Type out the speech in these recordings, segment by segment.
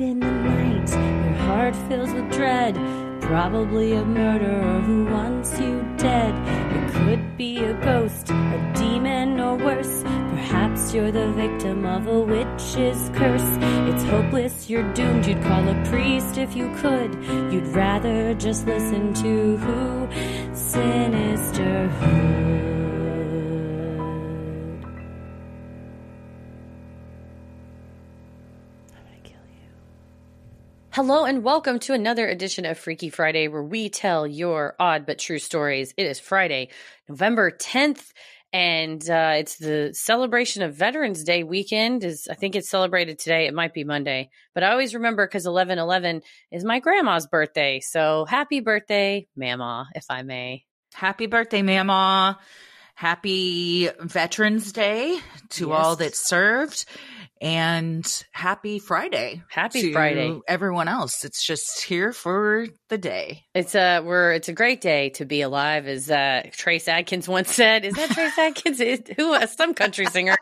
in the night, your heart fills with dread. Probably a murderer who wants you dead. It could be a ghost, a demon, or worse. Perhaps you're the victim of a witch's curse. It's hopeless, you're doomed. You'd call a priest if you could. You'd rather just listen to who? Sinisterhood. Hello and welcome to another edition of Freaky Friday, where we tell your odd but true stories. It is Friday, November 10th, and it's the celebration of Veterans Day weekend. I think it's celebrated today. It might be Monday, but I always remember because 11/11 is my grandma's birthday. So happy birthday, Mama, if I may. Happy birthday, Mama. Happy Veterans Day to all that served. And happy Friday. Happy Friday. Everyone else. It's just here for the day. It's a great day to be alive, as Trace Adkins once said. Is that Trace Adkins? Some country singer.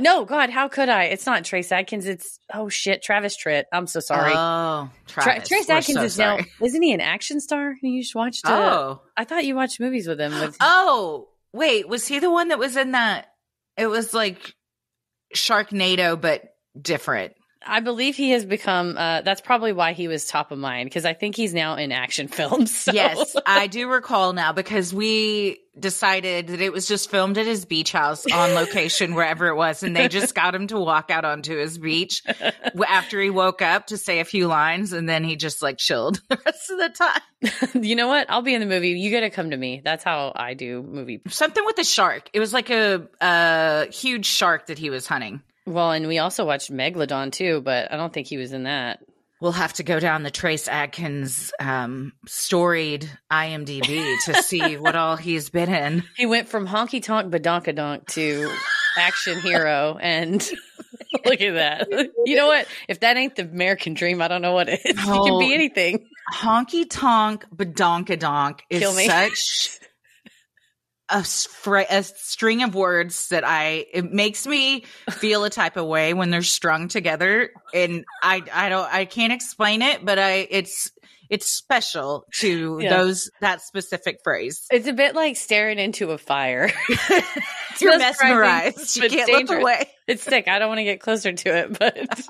No, God, how could I? It's not Trace Adkins. It's, Travis Tritt. I'm so sorry. Oh, Travis. Trace Adkins is now, isn't he an action star? You just watched I thought you watched movies with him. Oh, wait. Was he the one that was in that? It was like Sharknado, but different. I believe he has become, that's probably why he was top of mind, because I think he's now in action films. So. Yes, I do recall now, because we decided that it was just filmed at his beach house on location, wherever it was, and they just got him to walk out onto his beach after he woke up to say a few lines, and then he just like chilled the rest of the time. You know what? I'll be in the movie. You got to come to me. That's how I do movie. Something with a shark. It was like a huge shark that he was hunting. Well, and we also watched Megalodon too, but I don't think he was in that. We'll have to go down the Trace Adkins storied IMDb to see what all he's been in. He went from honky tonk badonkadonk to action hero, and look at that. You know what? If that ain't the American dream, I don't know what it is. You can be anything. Honky tonk badonkadonk is such a string of words that it makes me feel a type of way when they're strung together, and I can't explain it, but it's special to that specific phrase. It's a bit like staring into a fire. You're mesmerized. You can't look away. It's sick. I don't want to get closer to it, but at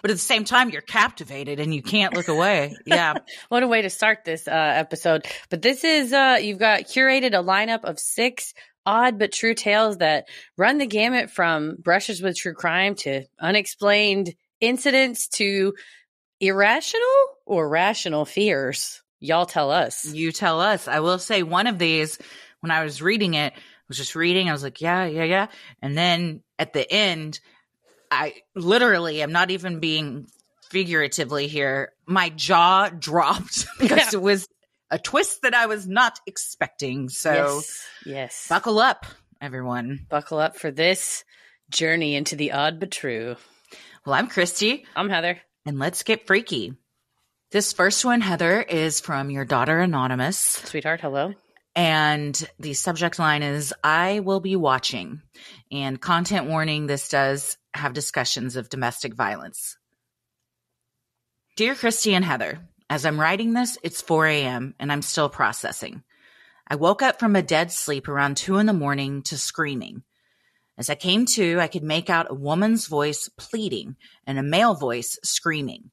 the same time, you're captivated and you can't look away. Yeah. What a way to start this episode. But this is, you've got curated a lineup of 6 odd but true tales that run the gamut from brushes with true crime to unexplained incidents to irrational or rational fears. Y'all tell us. You tell us. I will say one of these, when I was reading it, I was like, yeah. And then at the end, I literally am not even being figuratively here. My jaw dropped because it was a twist that I was not expecting. So yes. Buckle up, everyone. Buckle up for this journey into the odd but true. Well, I'm Christy. I'm Heather. And let's get freaky. This first one, Heather, is from your daughter, Anonymous. Sweetheart, hello. And the subject line is, I will be watching. And content warning, this does have discussions of domestic violence. Dear Christy and Heather, as I'm writing this, it's 4 a.m. and I'm still processing. I woke up from a dead sleep around 2 a.m. to screaming. As I came to, I could make out a woman's voice pleading and a male voice screaming.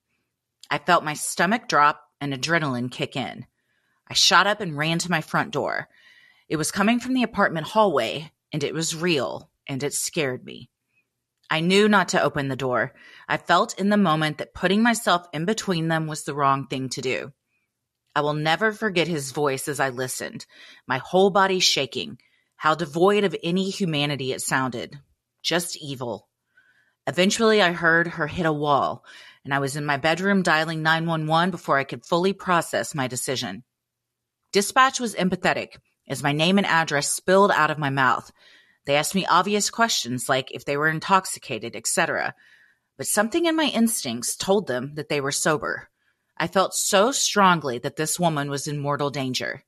I felt my stomach drop and adrenaline kick in. I shot up and ran to my front door. It was coming from the apartment hallway, and it was real, and it scared me. I knew not to open the door. I felt in the moment that putting myself in between them was the wrong thing to do. I will never forget his voice as I listened, my whole body shaking. How devoid of any humanity it sounded. Just evil. Eventually, I heard her hit a wall, and I was in my bedroom dialing 911 before I could fully process my decision. Dispatch was empathetic, as my name and address spilled out of my mouth. They asked me obvious questions like if they were intoxicated, etc. But something in my instincts told them that they were sober. I felt so strongly that this woman was in mortal danger.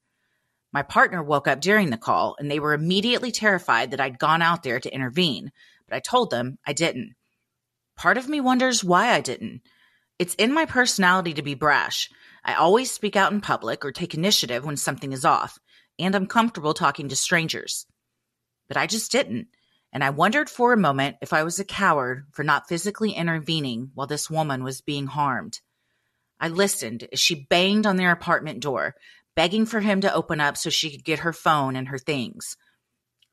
My partner woke up during the call, and they were immediately terrified that I'd gone out there to intervene, but I told them I didn't. Part of me wonders why I didn't. It's in my personality to be brash. I always speak out in public or take initiative when something is off, and I'm comfortable talking to strangers. But I just didn't, and I wondered for a moment if I was a coward for not physically intervening while this woman was being harmed. I listened as she banged on their apartment door, begging for him to open up so she could get her phone and her things.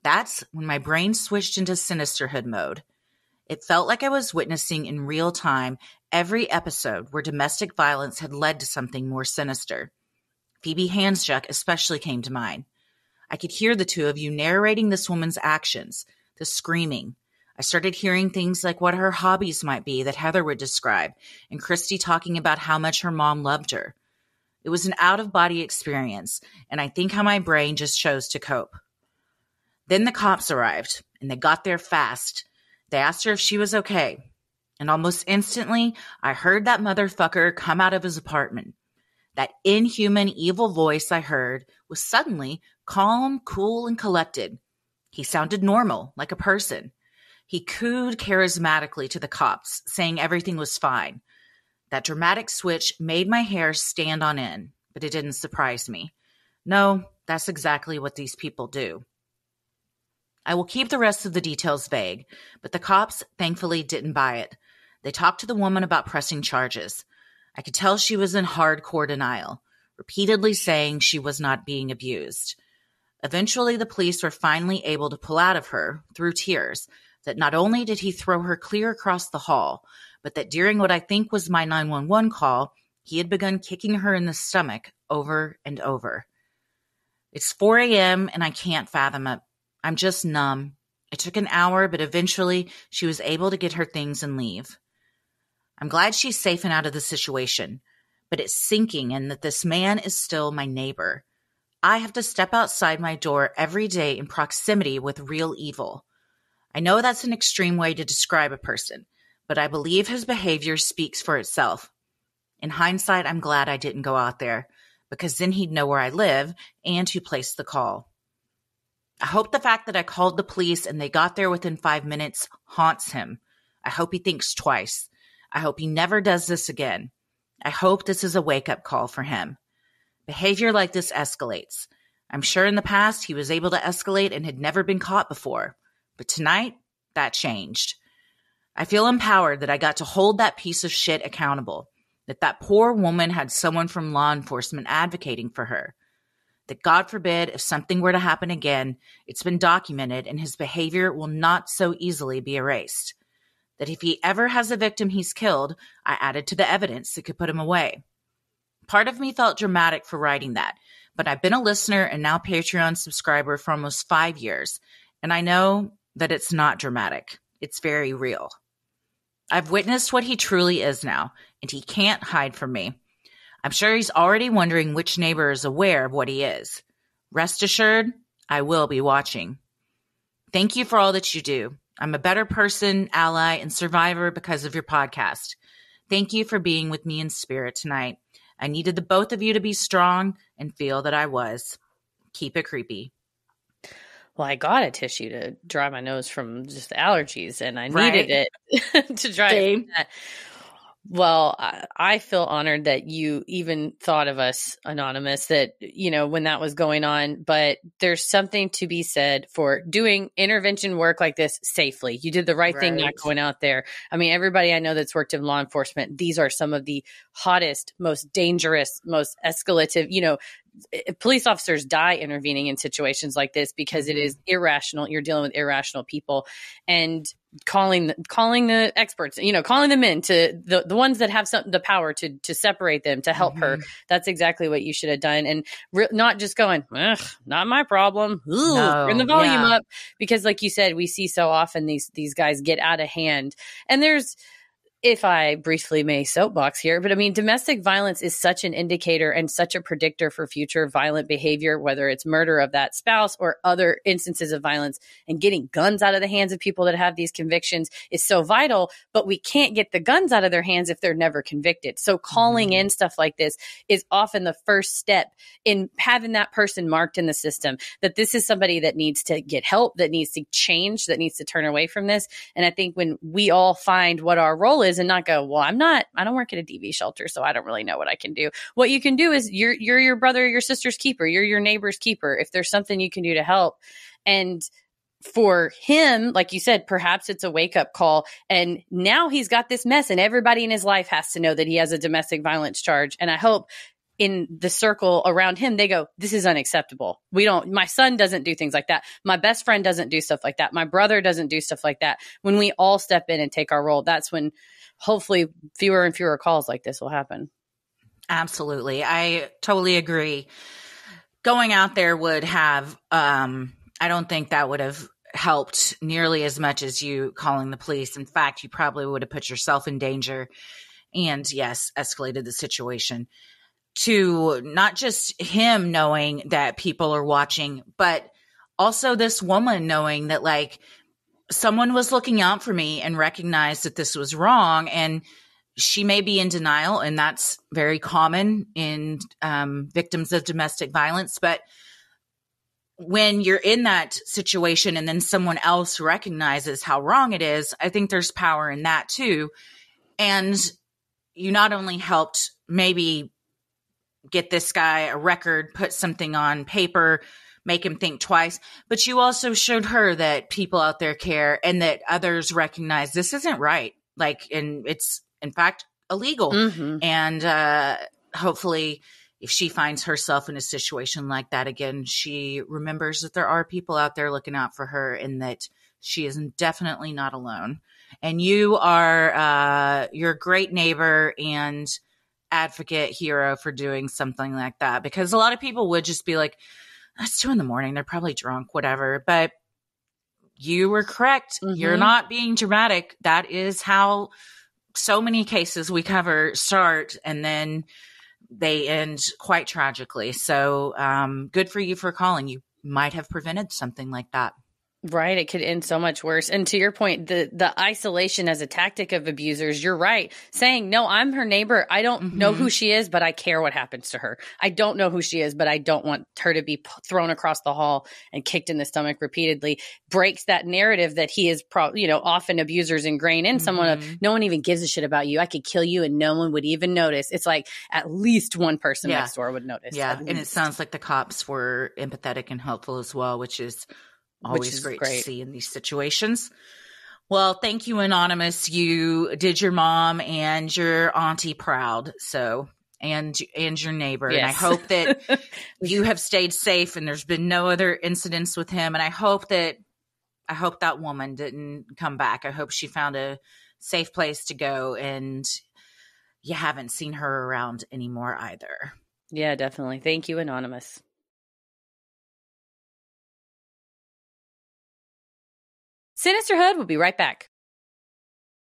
That's when my brain switched into Sinisterhood mode. It felt like I was witnessing in real time every episode where domestic violence had led to something more sinister. Phoebe Handsjuk especially came to mind. I could hear the two of you narrating this woman's actions, the screaming. I started hearing things like what her hobbies might be that Heather would describe, and Christy talking about how much her mom loved her. It was an out-of-body experience, and I think how my brain just chose to cope. Then the cops arrived, and they got there fast. They asked her if she was okay, and almost instantly, I heard that motherfucker come out of his apartment. That inhuman, evil voice I heard was suddenly calm, cool, and collected. He sounded normal, like a person. He cooed charismatically to the cops, saying everything was fine. That dramatic switch made my hair stand on end, but it didn't surprise me. No, that's exactly what these people do. I will keep the rest of the details vague, but the cops thankfully didn't buy it. They talked to the woman about pressing charges. I could tell she was in hardcore denial, repeatedly saying she was not being abused. Eventually, the police were finally able to pull out of her, through tears, that not only did he throw her clear across the hall, but that during what I think was my 911 call, he had begun kicking her in the stomach over and over. It's 4 a.m. and I can't fathom it. I'm just numb. It took an hour, but eventually she was able to get her things and leave. I'm glad she's safe and out of the situation, but it's sinking in that this man is still my neighbor. I have to step outside my door every day in proximity with real evil. I know that's an extreme way to describe a person, but I believe his behavior speaks for itself. In hindsight, I'm glad I didn't go out there, because then he'd know where I live and who placed the call. I hope the fact that I called the police and they got there within 5 minutes haunts him. I hope he thinks twice. I hope he never does this again. I hope this is a wake-up call for him. Behavior like this escalates. I'm sure in the past he was able to escalate and had never been caught before. But tonight, that changed. I feel empowered that I got to hold that piece of shit accountable, that poor woman had someone from law enforcement advocating for her, that God forbid if something were to happen again, it's been documented and his behavior will not so easily be erased, that if he ever has a victim he's killed, I added to the evidence that could put him away. Part of me felt dramatic for writing that, but I've been a listener and now Patreon subscriber for almost 5 years, and I know that it's not dramatic. It's very real. I've witnessed what he truly is now, and he can't hide from me. I'm sure he's already wondering which neighbor is aware of what he is. Rest assured, I will be watching. Thank you for all that you do. I'm a better person, ally, and survivor because of your podcast. Thank you for being with me in spirit tonight. I needed the both of you to be strong and feel that I was. Keep it creepy. Well, I got a tissue to dry my nose from just the allergies, and I needed it to dry it from that. Well, I feel honored that you even thought of us, Anonymous, that, when that was going on. But there's something to be said for doing intervention work like this safely. You did the right thing not going out there. I mean, everybody I know that's worked in law enforcement, these are some of the hottest, most dangerous, most escalative, police officers die intervening in situations like this because it is irrational. You're dealing with irrational people, and calling the experts, calling them in to the ones that have the power to separate them, to help her. That's exactly what you should have done. And not just going, not my problem. Ooh, turn the volume up. Because like you said, we see so often these guys get out of hand, and there's, if I briefly may soapbox here, but I mean, domestic violence is such an indicator and such a predictor for future violent behavior, whether it's murder of that spouse or other instances of violence. And getting guns out of the hands of people that have these convictions is so vital, but we can't get the guns out of their hands if they're never convicted. So calling in stuff like this is often the first step in having that person marked in the system, that this is somebody that needs to get help, that needs to change, that needs to turn away from this. And I think when we all find what our role is is and not go, well, I don't work at a DV shelter, so I don't really know what I can do. What you can do is you're your brother or your sister's keeper. You're your neighbor's keeper. If there's something you can do to help. And for him, like you said, perhaps it's a wake up call. And now he's got this mess and everybody in his life has to know that he has a domestic violence charge. And I hope in the circle around him, they go, this is unacceptable. My son doesn't do things like that. My best friend doesn't do stuff like that. My brother doesn't do stuff like that. When we all step in and take our role, that's when hopefully fewer and fewer calls like this will happen. Absolutely. I totally agree. Going out there would have, I don't think that would have helped nearly as much as you calling the police. In fact, you probably would have put yourself in danger and, yes, escalated the situation to not just him knowing that people are watching, but also this woman knowing that like someone was looking out for me and recognized that this was wrong. And she may be in denial, and that's very common in victims of domestic violence. But when you're in that situation and then someone else recognizes how wrong it is, I think there's power in that too. And you not only helped maybe get this guy a record, put something on paper, make him think twice, but you also showed her that people out there care and that others recognize this isn't right. Like, and it's in fact illegal. Mm-hmm. And hopefully if she finds herself in a situation like that again, she remembers that there are people out there looking out for her and that she is definitely not alone. And you are, you're a great neighbor and advocate hero for doing something like that, because a lot of people would just be like, it's 2 a.m. They're probably drunk, whatever. But you were correct. Mm-hmm. You're not being dramatic. That is how so many cases we cover start, and then they end quite tragically. So good for you for calling. You might have prevented something like that. Right. It could end so much worse. And to your point, the isolation as a tactic of abusers, you're right. Saying, no, I'm her neighbor. I don't know who she is, but I care what happens to her. I don't know who she is, but I don't want her to be thrown across the hall and kicked in the stomach repeatedly. Breaks that narrative that he is, often abusers ingrained in someone of, no one even gives a shit about you. I could kill you and no one would even notice. It's like at least one person next door would notice. Yeah. And it sounds like the cops were empathetic and helpful as well, which is always great to see in these situations. Well, thank you, Anonymous. You did your mom and your auntie proud. So, and your neighbor. Yes. And I hope that you have stayed safe and there's been no other incidents with him. And I hope that woman didn't come back. I hope she found a safe place to go and you haven't seen her around anymore either. Yeah, definitely. Thank you, Anonymous. Sinisterhood will be right back.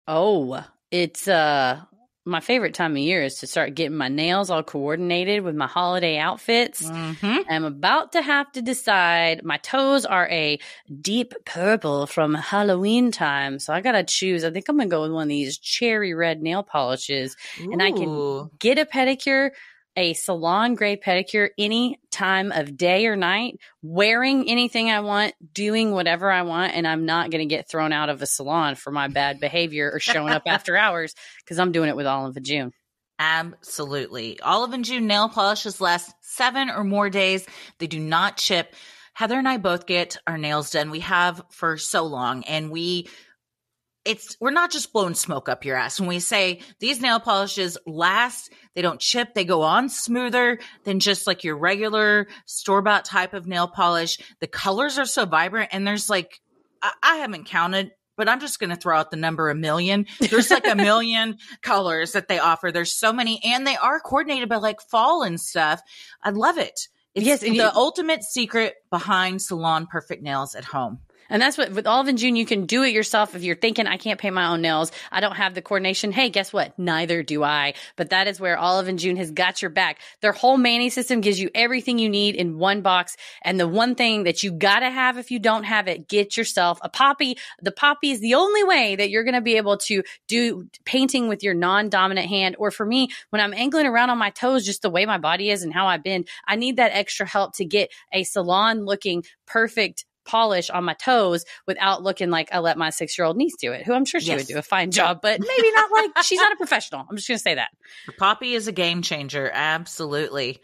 Oh, it's my favorite time of year is to start getting my nails all coordinated with my holiday outfits. Mm-hmm. I'm about to have to decide. My toes are a deep purple from Halloween time, so I got to choose. I think I'm going to go with one of these cherry red nail polishes. Ooh. And I can get a pedicure, a salon grade pedicure any time of day or night, wearing anything I want, doing whatever I want, and I'm not going to get thrown out of a salon for my bad behavior or showing up after hours because I'm doing it with Olive and June. Absolutely. Olive and June nail polishes last 7 or more days. They do not chip. Heather and I both get our nails done. We have for so long, and we're not just blowing smoke up your ass when we say these nail polishes last, they don't chip, they go on smoother than just like your regular store-bought type of nail polish. The colors are so vibrant, and there's like, I haven't counted, but I'm just going to throw out the number 1 million. There's like 1 million colors that they offer. There's so many, and they are coordinated by like fall and stuff. I love it. It's the ultimate secret behind Salon Perfect Nails at home. And that's what, with Olive and June, you can do it yourself. If you're thinking, I can't paint my own nails, I don't have the coordination. Hey, guess what? Neither do I. But that is where Olive and June has got your back. Their whole Manny system gives you everything you need in one box. And the one thing that you gotta have if you don't have it, get yourself a poppy. The poppy is the only way that you're going to be able to do painting with your non-dominant hand. Or for me, when I'm angling around on my toes, just the way my body is and how I bend, I need that extra help to get a salon looking perfect polish on my toes without looking like I let my 6-year-old niece do it, who I'm sure she would do a fine job, but maybe not like she's not a professional. I'm just going to say that. Poppy is a game changer. Absolutely.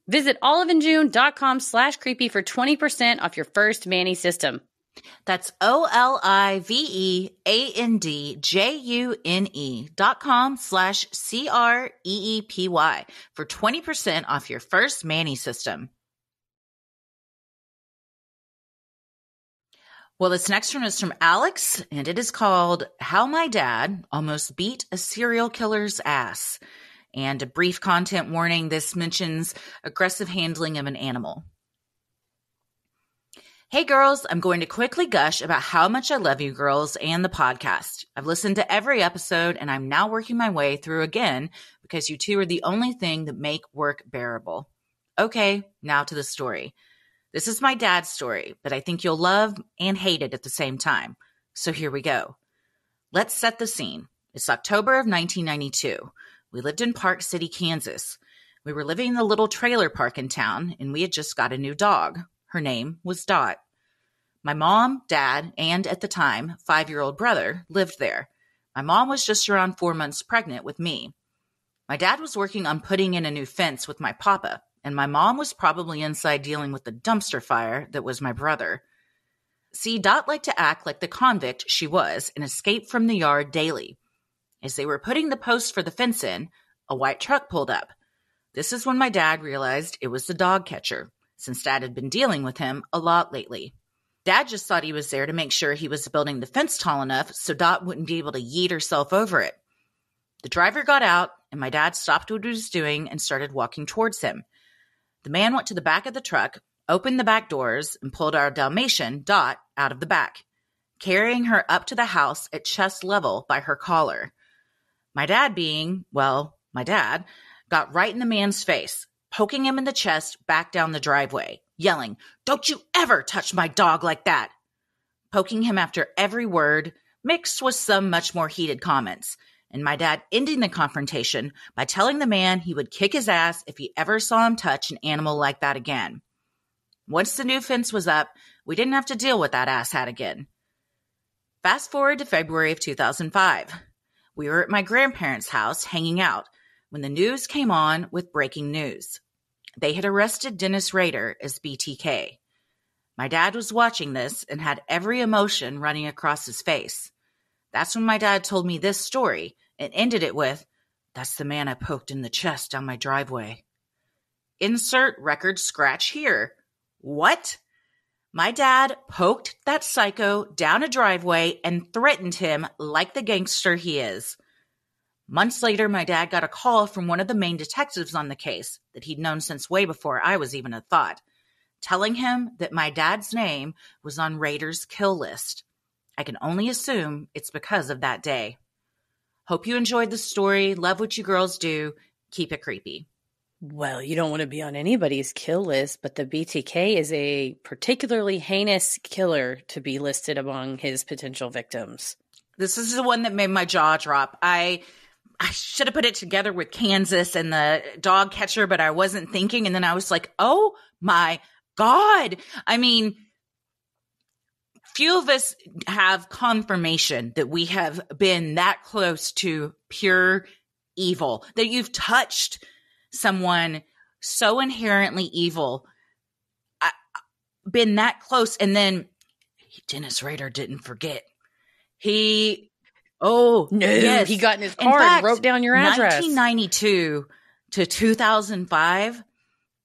Visit oliveandjune.com/creepy for 20% off your first Manny system. That's oliveandjune.com/CREEPY for 20% off your first Manny system. Well, this next one is from Alex, and it is called How My Dad Almost Beat a Serial Killer's Ass. And a brief content warning, this mentions aggressive handling of an animal. Hey girls, I'm going to quickly gush about how much I love you girls and the podcast. I've listened to every episode and I'm now working my way through again because you two are the only thing that make work bearable. Okay, now to the story. This is my dad's story, but I think you'll love and hate it at the same time. So here we go. Let's set the scene. It's October of 1992. We lived in Park City, Kansas. We were living in a little trailer park in town, and we had just got a new dog. Her name was Dot. My mom, dad, and at the time, 5-year-old brother lived there. My mom was just around 4 months pregnant with me. My dad was working on putting in a new fence with my papa, and my mom was probably inside dealing with the dumpster fire that was my brother. See, Dot liked to act like the convict she was and escape from the yard daily. As they were putting the post for the fence in, a white truck pulled up. This is when my dad realized it was the dog catcher, since Dad had been dealing with him a lot lately. Dad just thought he was there to make sure he was building the fence tall enough so Dot wouldn't be able to yeet herself over it. The driver got out, and my dad stopped what he was doing and started walking towards him. The man went to the back of the truck, opened the back doors, and pulled our Dalmatian, Dot, out of the back, carrying her up to the house at chest level by her collar. My dad my dad, got right in the man's face, poking him in the chest back down the driveway, yelling, "Don't you ever touch my dog like that!" Poking him after every word, mixed with some much more heated comments, and my dad ending the confrontation by telling the man he would kick his ass if he ever saw him touch an animal like that again. Once the new fence was up, we didn't have to deal with that asshat again. Fast forward to February of 2005. We were at my grandparents' house hanging out when the news came on with breaking news. They had arrested Dennis Rader as BTK. My dad was watching this and had every emotion running across his face. That's when my dad told me this story and ended it with, "That's the man I poked in the chest down my driveway." Insert record scratch here. What? My dad poked that psycho down a driveway and threatened him like the gangster he is. Months later, my dad got a call from one of the main detectives on the case that he'd known since way before I was even a thought, telling him that my dad's name was on Rader's kill list. I can only assume it's because of that day. Hope you enjoyed the story. Love what you girls do. Keep it creepy. Well, you don't want to be on anybody's kill list, but the BTK is a particularly heinous killer to be listed among his potential victims. This is the one that made my jaw drop. I should have put it together with Kansas and the dog catcher, but I wasn't thinking. And then I was like, oh my God. I mean, few of us have confirmation that we have been that close to pure evil, that you've touched someone so inherently evil, been that close. And then Dennis Rader didn't forget. He got in his car and wrote down your address. 1992 to 2005.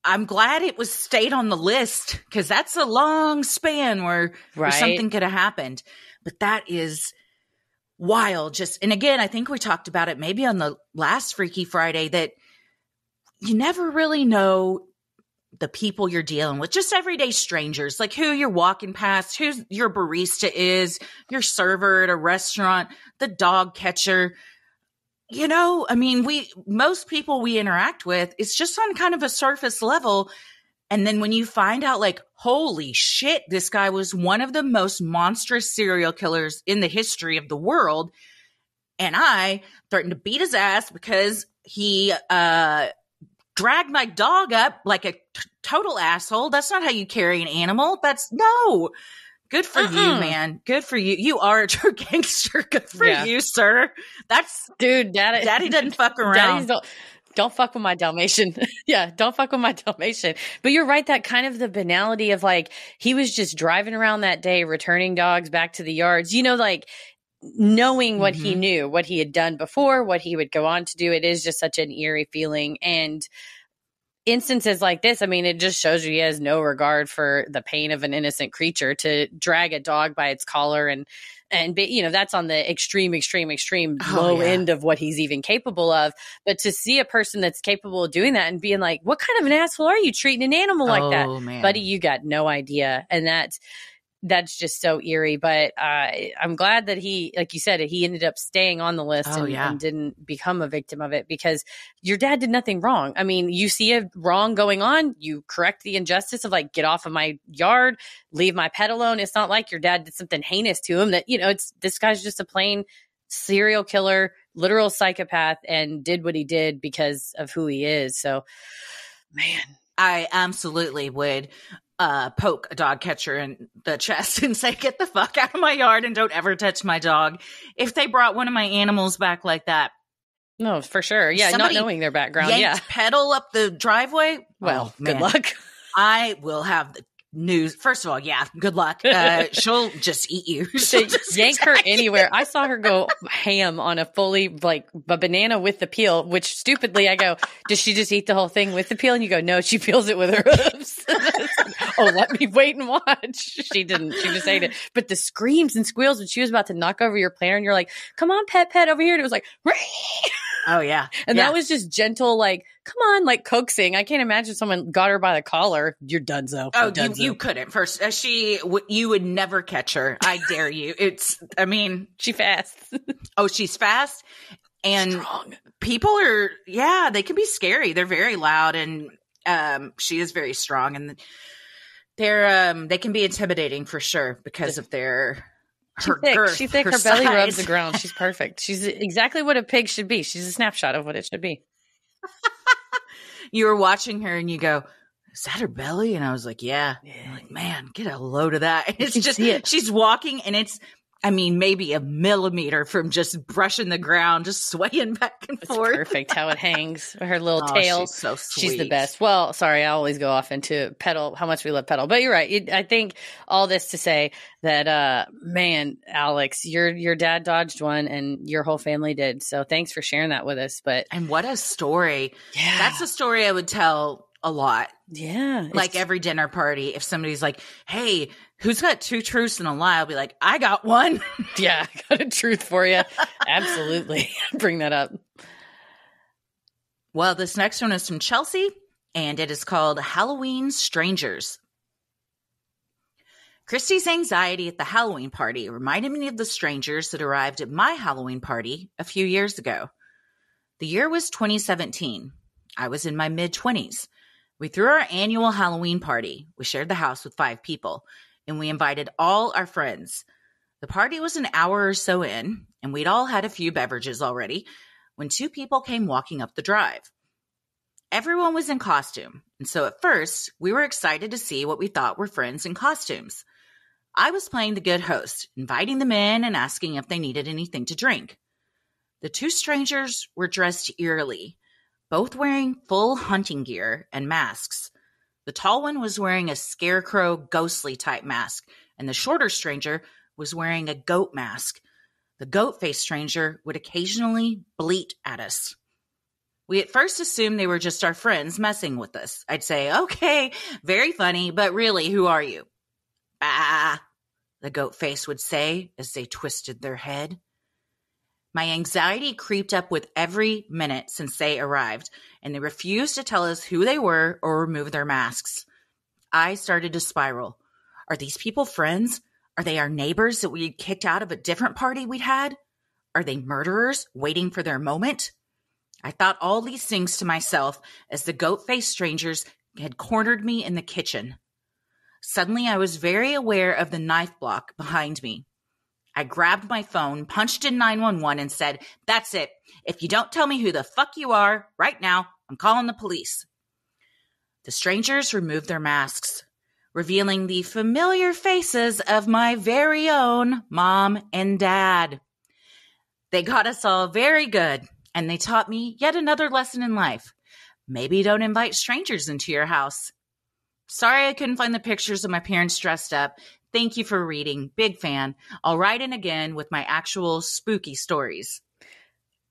I'm glad it was stayed on the list because that's a long span where something could have happened. But that is wild. And again, I think we talked about it maybe on the last Freaky Friday that you never really know the people you're dealing with, just everyday strangers, like who you're walking past, who your barista is, your server at a restaurant, the dog catcher. You know, I mean, most people we interact with, it's just on kind of a surface level. And then when you find out, like, holy shit, this guy was one of the most monstrous serial killers in the history of the world. And I threatened to beat his ass because he dragged my dog up like a total asshole. That's not how you carry an animal. No. Good for you, man. Good for you. You are a true gangster. Good for you, sir. That's dude. Daddy doesn't fuck around. Don't fuck with my Dalmatian. Yeah, don't fuck with my Dalmatian. But you're right, that kind of the banality of like, he was just driving around that day, returning dogs back to the yards, like knowing what he knew, what he had done before, what he would go on to do. It is just such an eerie feeling. And instances like this, I mean, it just shows you he has no regard for the pain of an innocent creature to drag a dog by its collar and that's on the extreme low end of what he's even capable of. But to see a person that's capable of doing that and being like, what kind of an asshole are you treating an animal like that? Man. Buddy, you got no idea. And that's just so eerie. But I'm glad that he, like you said, he ended up staying on the list and didn't become a victim of it, because your dad did nothing wrong. I mean, you see a wrong going on, you correct the injustice of like, get off of my yard, leave my pet alone. It's not like your dad did something heinous to him that, this guy's just a plain serial killer, literal psychopath, and did what he did because of who he is. So, man. I absolutely would poke a dog catcher in the chest and say, get the fuck out of my yard and don't ever touch my dog. If they brought one of my animals back like that. No, for sure. Yeah, not knowing their background. Pedal up the driveway. Well, good luck. I will have the news. First of all, good luck. She'll just eat you. Yank her anywhere. I saw her go ham on a fully, like, a banana with the peel, which stupidly I go, does she just eat the whole thing with the peel? And you go, no, she peels it with her hooves. Oh, let me wait and watch. She didn't. She just ate it. But the screams and squeals when she was about to knock over your planter and you're like, come on, pet over here. And it was like, Ree! Oh, yeah. And that was just gentle, like, come on, like coaxing. I can't imagine someone got her by the collar. You're donezo. Oh, you couldn't. First, you would never catch her. I dare you. She's fast. Oh, she's fast. And strong. People are, they can be scary. They're very loud, and she is very strong. And they can be intimidating for sure because of her thick. girth. She's thick. Her belly rubs the ground. She's perfect. She's exactly what a pig should be. She's a snapshot of what it should be. You were watching her and you go, is that her belly? And I was like, yeah. I'm like, man, get a load of that. And it's just, she's walking and it's, maybe a millimeter from just brushing the ground, just swaying back and forth. It's perfect how it hangs. Her little tail. She's so sweet. She's the best. Well, sorry, I always go off into Petal, how much we love Petal. But you're right. I think all this to say that, man, Alex, your dad dodged one and your whole family did. So thanks for sharing that with us. And what a story. Yeah. That's a story I would tell a lot. Yeah. Like every dinner party, if somebody's like, hey, who's got 2 truths and a lie? I'll be like, I got one. Yeah, I got a truth for you. Absolutely. Bring that up. Well, this next one is from Chelsea, and it is called Halloween Strangers. Christy's anxiety at the Halloween party reminded me of the strangers that arrived at my Halloween party a few years ago. The year was 2017. I was in my mid-20s. We threw our annual Halloween party. We shared the house with 5 people, and we invited all our friends. The party was an hour or so in, and we'd all had a few beverages already, when 2 people came walking up the drive. Everyone was in costume, and so at first, we were excited to see what we thought were friends in costumes. I was playing the good host, inviting them in and asking if they needed anything to drink. The 2 strangers were dressed eerily, both wearing full hunting gear and masks. The tall one was wearing a scarecrow, ghostly type mask, and the shorter stranger was wearing a goat mask. The goat-faced stranger would occasionally bleat at us. We at first assumed they were just our friends messing with us. I'd say, okay, very funny, but really, who are you? Bah, the goat face would say as they twisted their head. My anxiety creeped up with every minute since they arrived, and they refused to tell us who they were or remove their masks. I started to spiral. Are these people friends? Are they our neighbors that we had kicked out of a different party we'd had? Are they murderers waiting for their moment? I thought all these things to myself as the goat-faced strangers had cornered me in the kitchen. Suddenly, I was very aware of the knife block behind me. I grabbed my phone, punched in 911, and said, that's it. If you don't tell me who the fuck you are right now, I'm calling the police. The strangers removed their masks. revealing the familiar faces of my very own mom and dad. They got us all very good, and they taught me yet another lesson in life. Maybe don't invite strangers into your house. Sorry I couldn't find the pictures of my parents dressed up. Thank you for reading. Big fan. I'll write in again with my actual spooky stories.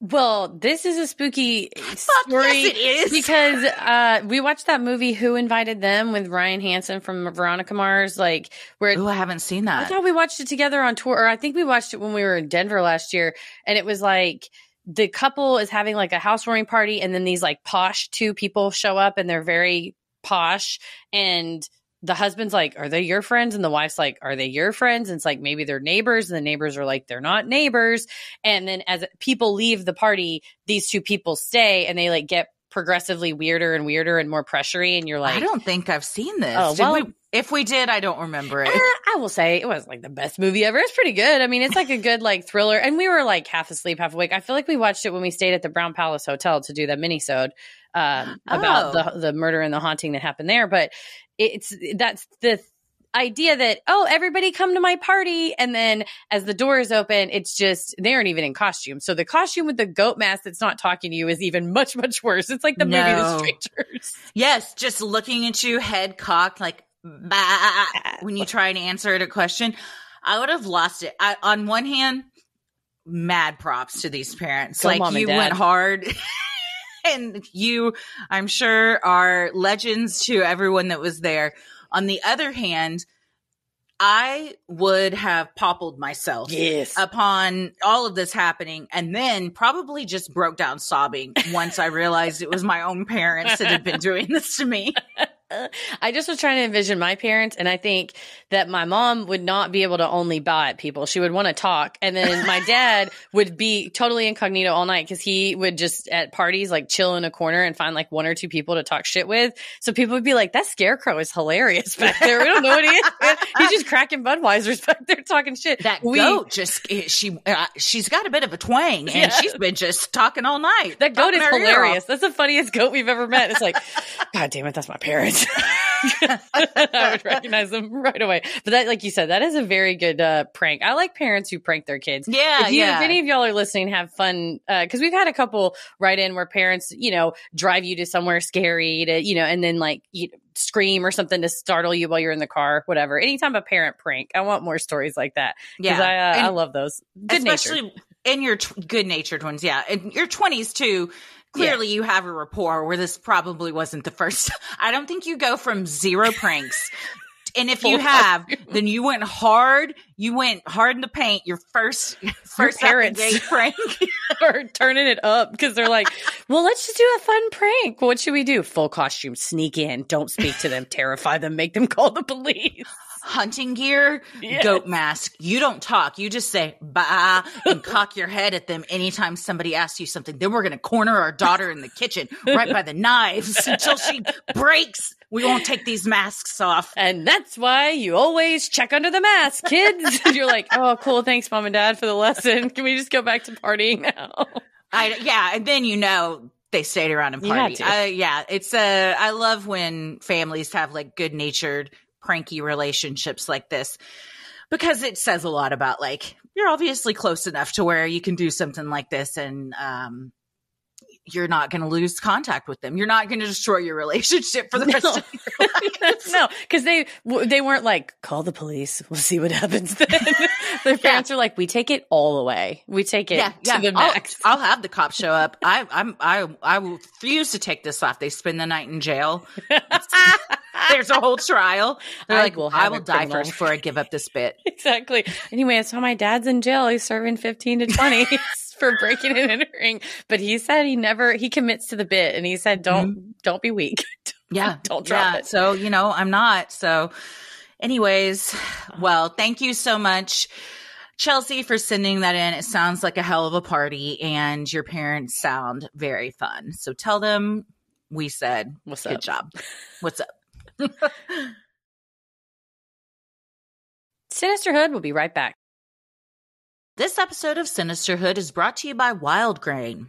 Well, this is a spooky story. Yes, it is. Because we watched that movie Who Invited Them with Ryan Hansen from Veronica Mars. I haven't seen that. I thought we watched it together on tour, or I think we watched it when we were in Denver last year. And it was like the couple is having like a housewarming party, and then these like posh two people show up, and they're very posh, and the husband's like, are they your friends? And the wife's like, are they your friends? And it's like, maybe they're neighbors. And the neighbors are like, they're not neighbors. And then as people leave the party, these two people stay, and they like get progressively weirder and weirder and more pressury. And you're like, I don't think I've seen this. Oh, if we did, I don't remember it. I will say it was like the best movie ever. It's pretty good. I mean, it's like a good like thriller. And we were like half asleep, half awake. I feel like we watched it when we stayed at the Brown Palace Hotel to do that mini-sode about the murder and the haunting that happened there. But that's the idea that, oh, everybody come to my party. And then as the door is open, it's just, they aren't even in costume. So the costume with the goat mask that's not talking to you is even much, much worse. It's like the movie The Strangers. Yes. Just looking at you, head cocked, like, bah, when you try and answer a question. I would have lost it. On one hand, mad props to these parents. Go, like, Mom you and Dad. went hard. And you, I'm sure, are legends to everyone that was there. On the other hand, I would have poppled myself upon all of this happening, and then probably just broke down sobbing once I realized it was my own parents that had been doing this to me. I just was trying to envision my parents, and I think that my mom would not be able to only bow at people. She would want to talk. And then my dad would be totally incognito all night because he would just at parties like chill in a corner and find like one or two people to talk shit with. So people would be like, that scarecrow is hilarious back there. We don't know what he is. He's just cracking Budweisers back there talking shit. That goat she's got a bit of a twang, and she's been just talking all night. That goat is hilarious. That's the funniest goat we've ever met. It's like, God damn it, that's my parents. I would recognize them right away. But that, like you said, that is a very good prank. I like parents who prank their kids. Yeah, if any of y'all are listening, have fun. Because we've had a couple write in where parents, drive you to somewhere scary to, and then like scream or something to startle you while you're in the car, whatever. Anytime a parent prank, I want more stories like that. Because I love those. Especially in your good-natured ones. Yeah. In your 20s too. Clearly you have a rapport where this probably wasn't the first. I don't think you go from zero pranks. And if you have, then you went hard. You went hard in the paint. Your first parents prank. Or turning it up because they're like, well, let's just do a fun prank. What should we do? Full costume, sneak in, don't speak to them, terrify them, make them call the police. Hunting gear, goat mask. You don't talk. You just say, bah, and cock your head at them anytime somebody asks you something. Then we're going to corner our daughter in the kitchen right by the knives until she breaks. We won't take these masks off. And that's why you always check under the mask, kids. And you're like, oh, cool. Thanks, Mom and Dad, for the lesson. Can we just go back to partying now? And then they stayed around and party. I love when families have like good-natured pranky relationships like this, because it says a lot about like, you're obviously close enough to where you can do something like this, and you're not going to lose contact with them. You're not going to destroy your relationship for the rest of your life. No, because they weren't like, call the police, we'll see what happens then. Their parents are like, we take it all away. We take it to the max. I'll have the cops show up. I will refuse to take this off. They spend the night in jail. There's a whole trial. They're like, I will die first before I give up this bit. Exactly. Anyway, I saw my dad's in jail. He's serving 15 to 20 for breaking and entering. But he said he commits to the bit, and he said, don't be weak. Don't drop it. So, I'm not. So anyways, well, thank you so much, Chelsea, for sending that in. It sounds like a hell of a party, and your parents sound very fun. So tell them we said, good job. What's up? Sinisterhood will be right back. This episode of Sinisterhood is brought to you by Wild Grain,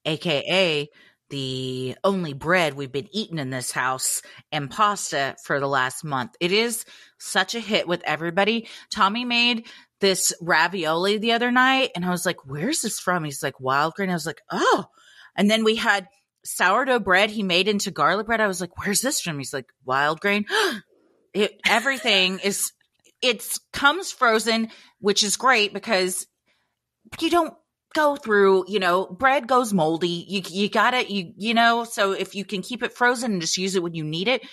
aka the only bread we've been eating in this house and pasta for the last month. It is such a hit with everybody. Tommy made this ravioli the other night, and I was like, where's this from? He's like, Wild Grain. I was like, oh. And then we had sourdough bread he made into garlic bread. I was like, where's this from? He's like, Wild Grain. Everything is, it comes frozen, which is great because you don't go through, bread goes moldy. You gotta, so if you can keep it frozen and just use it when you need it,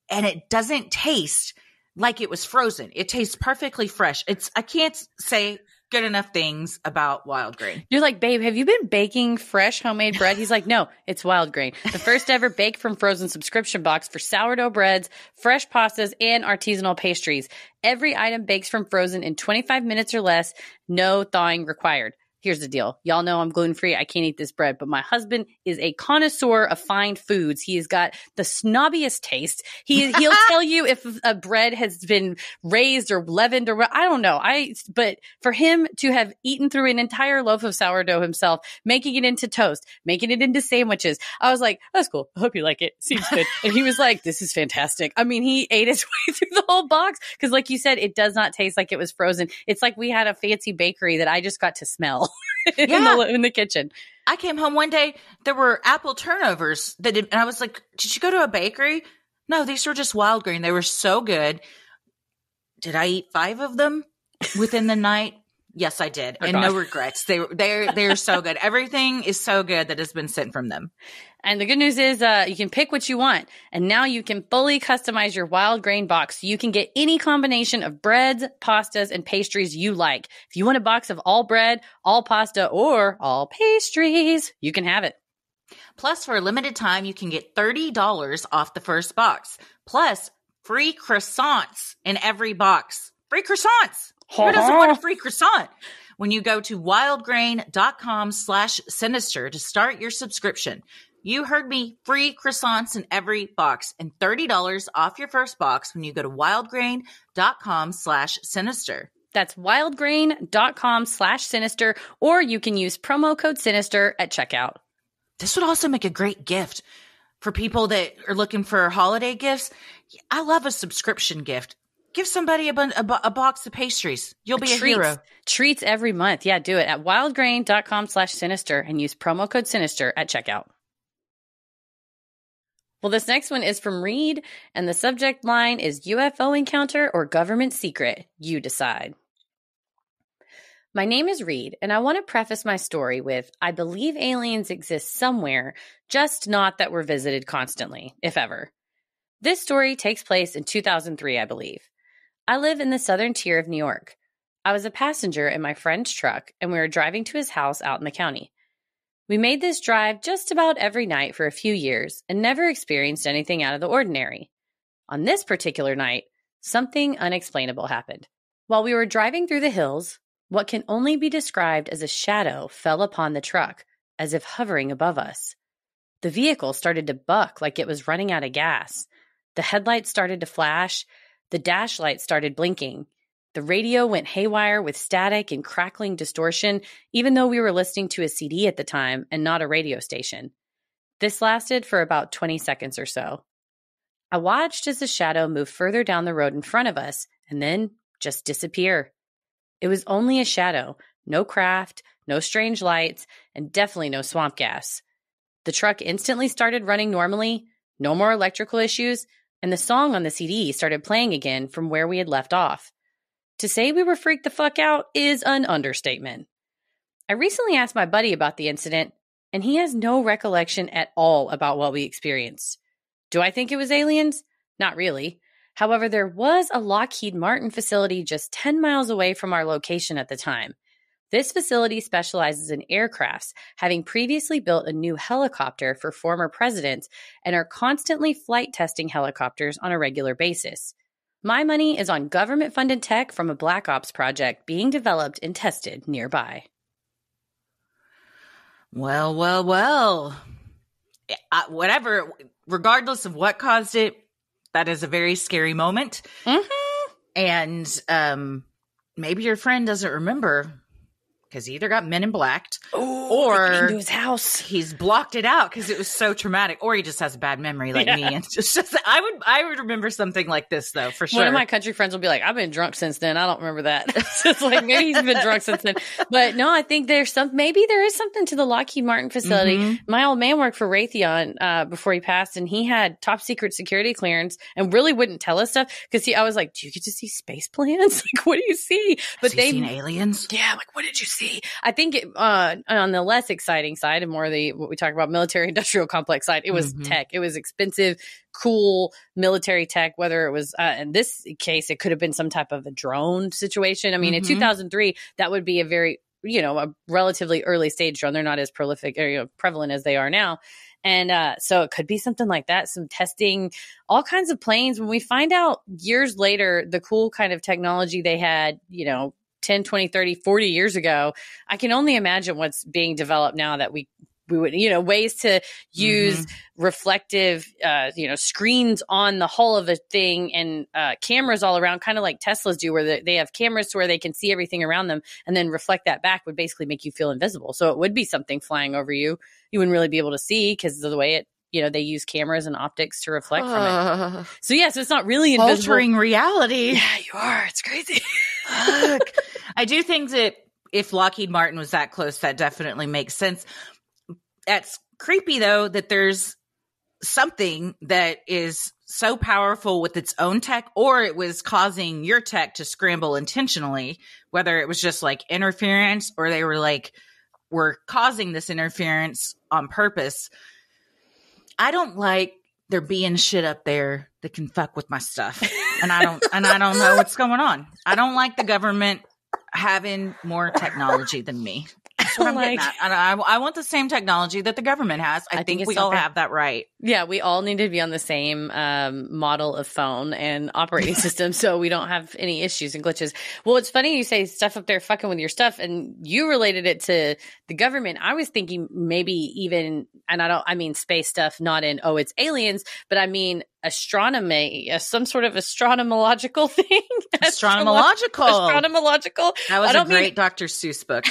and it doesn't taste like it was frozen. It tastes perfectly fresh. I can't say good enough things about Wild Grain. You're like, babe, have you been baking fresh homemade bread? He's like, no, it's Wild Grain. The first ever bake from frozen subscription box for sourdough breads, fresh pastas, and artisanal pastries. Every item bakes from frozen in 25 minutes or less. No thawing required. Here's the deal. Y'all know I'm gluten-free. I can't eat this bread, but my husband is a connoisseur of fine foods. He has got the snobbiest taste. He'll tell you if a bread has been raised or leavened or I don't know. But for him to have eaten through an entire loaf of sourdough himself, making it into toast, making it into sandwiches, I was like, that's cool. I hope you like it. Seems good. And he was like, this is fantastic. I mean, he ate his way through the whole box because like you said, it does not taste like it was frozen. It's like we had a fancy bakery that I just got to smell. in the kitchen. I came home one day, there were apple turnovers and I was like, did you go to a bakery? No, these were just Wild Grain. They were so good. Did I eat 5 of them within the night? Yes, I did. And no regrets. They're so good. Everything is so good that has been sent from them. And the good news is you can pick what you want. And now you can fully customize your Wild Grain box. So you can get any combination of breads, pastas, and pastries you like. If you want a box of all bread, all pasta, or all pastries, you can have it. Plus, for a limited time, you can get $30 off the first box. Plus, free croissants in every box. Free croissants! Who doesn't want a free croissant? When you go to wildgrain.com/sinister to start your subscription. You heard me, free croissants in every box and $30 off your first box when you go to wildgrain.com/sinister. That's wildgrain.com/sinister, or you can use promo code sinister at checkout. This would also make a great gift for people that are looking for holiday gifts. I love a subscription gift. Give somebody a box of pastries. You'll be a hero. Treats every month. Yeah, do it at wildgrain.com/sinister and use promo code sinister at checkout. Well, this next one is from Reed, and the subject line is UFO encounter or government secret. You decide. My name is Reed, and I want to preface my story with, I believe aliens exist somewhere, just not that we're visited constantly, if ever. This story takes place in 2003, I believe. I live in the southern tier of New York. I was a passenger in my friend's truck, and we were driving to his house out in the county. We made this drive just about every night for a few years and never experienced anything out of the ordinary. On this particular night, something unexplainable happened. While we were driving through the hills, what can only be described as a shadow fell upon the truck, as if hovering above us. The vehicle started to buck like it was running out of gas. The headlights started to flash. The dash light started blinking. The radio went haywire with static and crackling distortion, even though we were listening to a CD at the time and not a radio station. This lasted for about 20 seconds or so. I watched as the shadow moved further down the road in front of us and then just disappear. It was only a shadow, no craft, no strange lights, and definitely no swamp gas. The truck instantly started running normally, no more electrical issues, and the song on the CD started playing again from where we had left off. To say we were freaked the fuck out is an understatement. I recently asked my buddy about the incident, and he has no recollection at all about what we experienced. Do I think it was aliens? Not really. However, there was a Lockheed Martin facility just 10 miles away from our location at the time. This facility specializes in aircrafts, having previously built a new helicopter for former presidents and are constantly flight testing helicopters on a regular basis. My money is on government-funded tech from a Black Ops project being developed and tested nearby. Well. Whatever, regardless of what caused it, that is a very scary moment. Mm-hmm. And maybe your friend doesn't remember because he either got Men in Blacked or into his house. He's blocked it out because it was so traumatic, or he just has a bad memory like me. And just I would remember something like this though, for sure. One of my country friends will be like, I've been drunk since then. I don't remember that. It's like, maybe he's been drunk since then. But no, I think maybe there is something to the Lockheed Martin facility. Mm-hmm. My old man worked for Raytheon before he passed, and he had top secret security clearance and really wouldn't tell us stuff because I was like, do you get to see space plans? Like, what do you see? But Have you seen aliens? Yeah, like, what did you see? I think on the less exciting side and more of what we talk about military industrial complex side, it was tech. It was expensive, cool military tech, whether it was, in this case, it could have been some type of a drone situation. I mean, in 2003, that would be a very, a relatively early stage drone. They're not as prolific or prevalent as they are now. And so it could be something like that, some testing, all kinds of planes. When we find out years later, the cool kind of technology they had, 10, 20, 30, 40 years ago, I can only imagine what's being developed now that we would, ways to use reflective, screens on the hull of a thing and cameras all around, kind of like Teslas do, where they have cameras to where they can see everything around them and then reflect that back would basically make you feel invisible. So it would be something flying over you. You wouldn't really be able to see because of the way they use cameras and optics to reflect from it. So so it's not really invisible. Altering reality. Yeah, you are. It's crazy. Fuck. I do think that if Lockheed Martin was that close, that definitely makes sense. That's creepy, though, that there's something that is so powerful with its own tech, or it was causing your tech to scramble intentionally, whether it was just like interference or they were causing this interference on purpose. I don't like there being shit up there that can fuck with my stuff. And I don't know what's going on. I don't like the government having more technology than me. That's what I'm getting at. And I want the same technology that the government has. I think we all have that right. Yeah, we all need to be on the same model of phone and operating system so we don't have any issues and glitches. Well, it's funny you say stuff up there fucking with your stuff, and you related it to the government. I was thinking maybe even, and I mean space stuff, not in, it's aliens, but I mean astronomy, some sort of astronomological thing. Astronomological. That was a great Dr. Seuss book.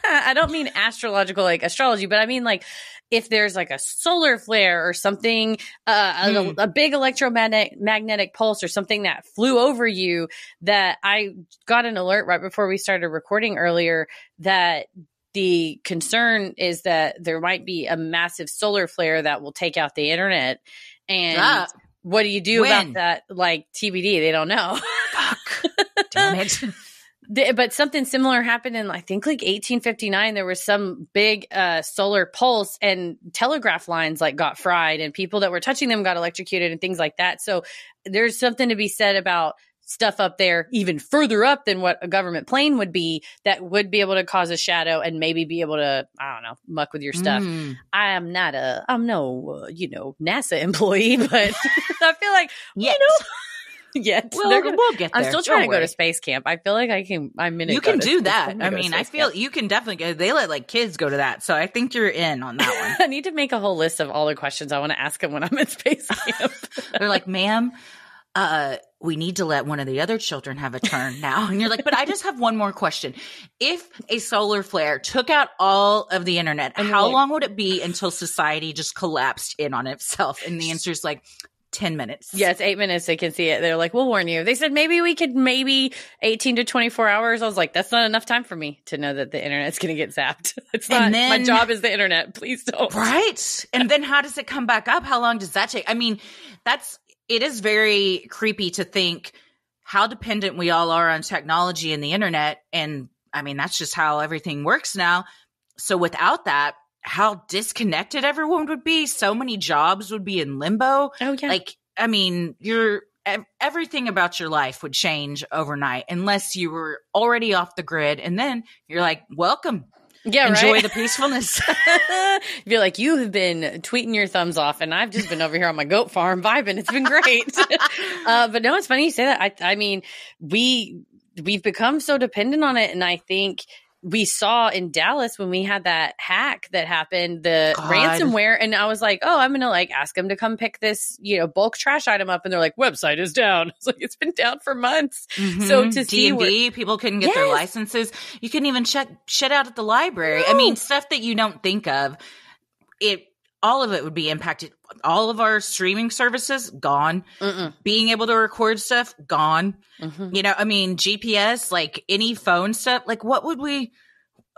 I don't mean astrological, like astrology, but I mean like if there's like a solar flare or something, a big electromagnetic pulse or something that flew over you, that I got an alert right before we started recording earlier that the concern is that there might be a massive solar flare that will take out the internet. And what do you do about that? Like TBD, they don't know. Fuck. Damn it. But something similar happened in, I think, like 1859. There was some big solar pulse and telegraph lines got fried and people that were touching them got electrocuted and things like that. So there's something to be said about stuff up there even further up than what a government plane would be that would be able to cause a shadow and maybe be able to, I don't know, muck with your stuff. I'm no, NASA employee, but I feel like, Yet. We'll get there. I'm still trying to go to space camp. I feel like I'm in it. You can do that. I mean, I feel you can definitely go. They let kids go to that. So I think you're in on that one. I need to make a whole list of all the questions I want to ask them when I'm at space camp. They're like, ma'am, we need to let one of the other children have a turn now. And you're like, but I just have one more question. If a solar flare took out all of the internet, how long would it be until society just collapsed in on itself? And the answer is 10 minutes. Yeah, it's 8 minutes. They can see it. They're like, we'll warn you. They said maybe 18 to 24 hours. I was like, that's not enough time for me to know that the internet's going to get zapped. It's not. My job is the internet. Please don't. Right. And then how does it come back up? How long does that take? I mean, it is very creepy to think how dependent we all are on technology and the internet. And I mean, that's just how everything works now. So without that, how disconnected everyone would be. So many jobs would be in limbo. Oh, yeah. I mean, everything about your life would change overnight unless you were already off the grid. And then you're like, welcome. Yeah, enjoy the peacefulness. You're like, you have been tweeting your thumbs off and I've just been over here on my goat farm vibing. It's been great. But no, it's funny you say that. I mean, we've become so dependent on it. And I think we saw in Dallas when we had that hack that happened, the ransomware. And I was like, oh, I'm going to like ask them to come pick this, bulk trash item up. And they're like, website is down. It's like, it's been down for months. So to see D&D, people couldn't get their licenses. You couldn't even check shit out at the library. No. I mean, stuff that you don't think of. All of it would be impacted. All of our streaming services, gone. Being able to record stuff, gone. GPS, like any phone stuff, like what would we,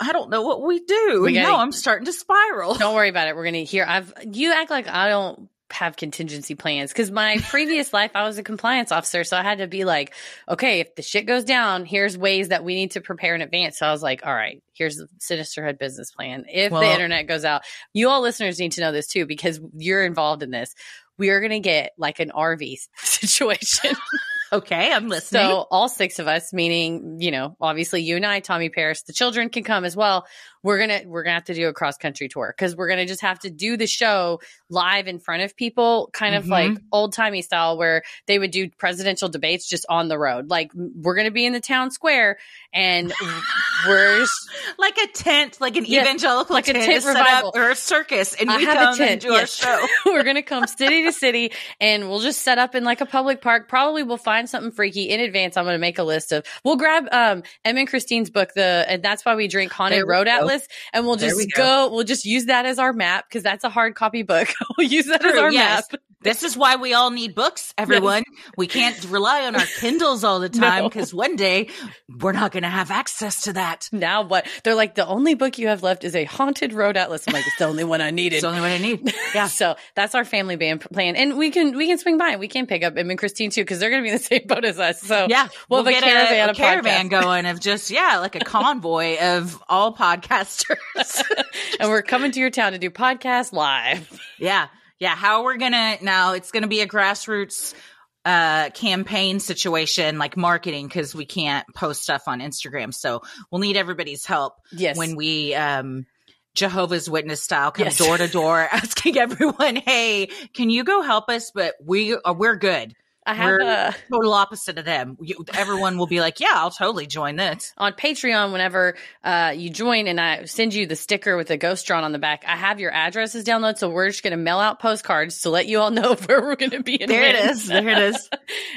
I don't know what we do. I'm starting to spiral. Don't worry about it. We're going to hear, you act like I don't have contingency plans, because my previous life I was a compliance officer, so I had to be like, okay, if the shit goes down, here's ways that we need to prepare in advance. So I was like, all right, here's the Sinisterhood business plan. If the internet goes out, you all listeners need to know this too, because you're involved in this. We are going to get like an RV situation. Okay, I'm listening. So all 6 of us, meaning, obviously you and I, Tommy Paris, the children can come as well. We're gonna have to do a cross country tour, because we're gonna just have to do the show live in front of people, kind of like old timey style, where they would do presidential debates just on the road. Like we're gonna be in the town square, and we're like a tent, like an evangelical like tent, a tent revival or a circus, and we come and do our show. We're gonna come city to city, and we'll just set up in like a public park. Probably we'll find something freaky in advance. I'm gonna make a list of. We'll grab Em and Christine's book, and that's why we drink Haunted Road Atlas. And we'll just we'll just use that as our map, because that's a hard copy book. We'll use that as our map. This is why we all need books, everyone. Yes. We can't rely on our Kindles all the time, because one day we're not going to have access to that. Now what? They're like, the only book you have left is a Haunted Road Atlas. I'm like, it's the only one I needed. It's the only one I need. Yeah. So that's our family band plan. And we can swing by and we can pick up Em and Christine too, because they're going to be in the same boat as us. So yeah, we'll have get a caravan going of just, like a convoy of all podcasters. And we're coming to your town to do podcasts live. Yeah. Yeah. How we're going to, now it's going to be a grassroots campaign situation, like marketing, because we can't post stuff on Instagram. So we'll need everybody's help when we, Jehovah's Witness style, come door to door asking everyone, hey, can you go help us? But we're good. We're total opposite of them. Everyone will be like, yeah, I'll totally join this. On Patreon, whenever you join and I send you the sticker with the ghost drawn on the back, I have your addresses download, so we're just going to mail out postcards to let you all know where we're going to be. There it is.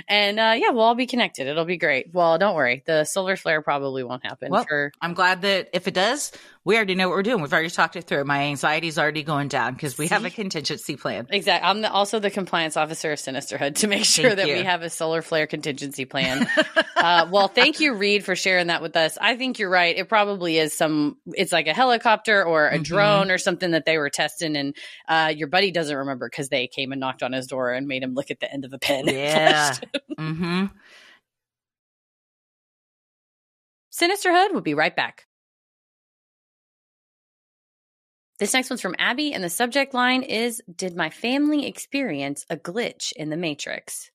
And we'll all be connected. It'll be great. Well, don't worry. The solar flare probably won't happen. Well, I'm glad that if it does, we already know what we're doing. We've already talked it through. My anxiety's already going down because we have a contingency plan. Exactly. I'm also the compliance officer of Sinisterhood to make sure that we have a solar flare contingency plan. Well, thank you, Reed, for sharing that with us. I think you're right. It probably is it's like a helicopter or a drone or something that they were testing, and your buddy doesn't remember because they came and knocked on his door and made him look at the end of a pen. Yeah. Sinisterhood will be right back. This next one's from Abby, and the subject line is, did my family experience a glitch in the Matrix?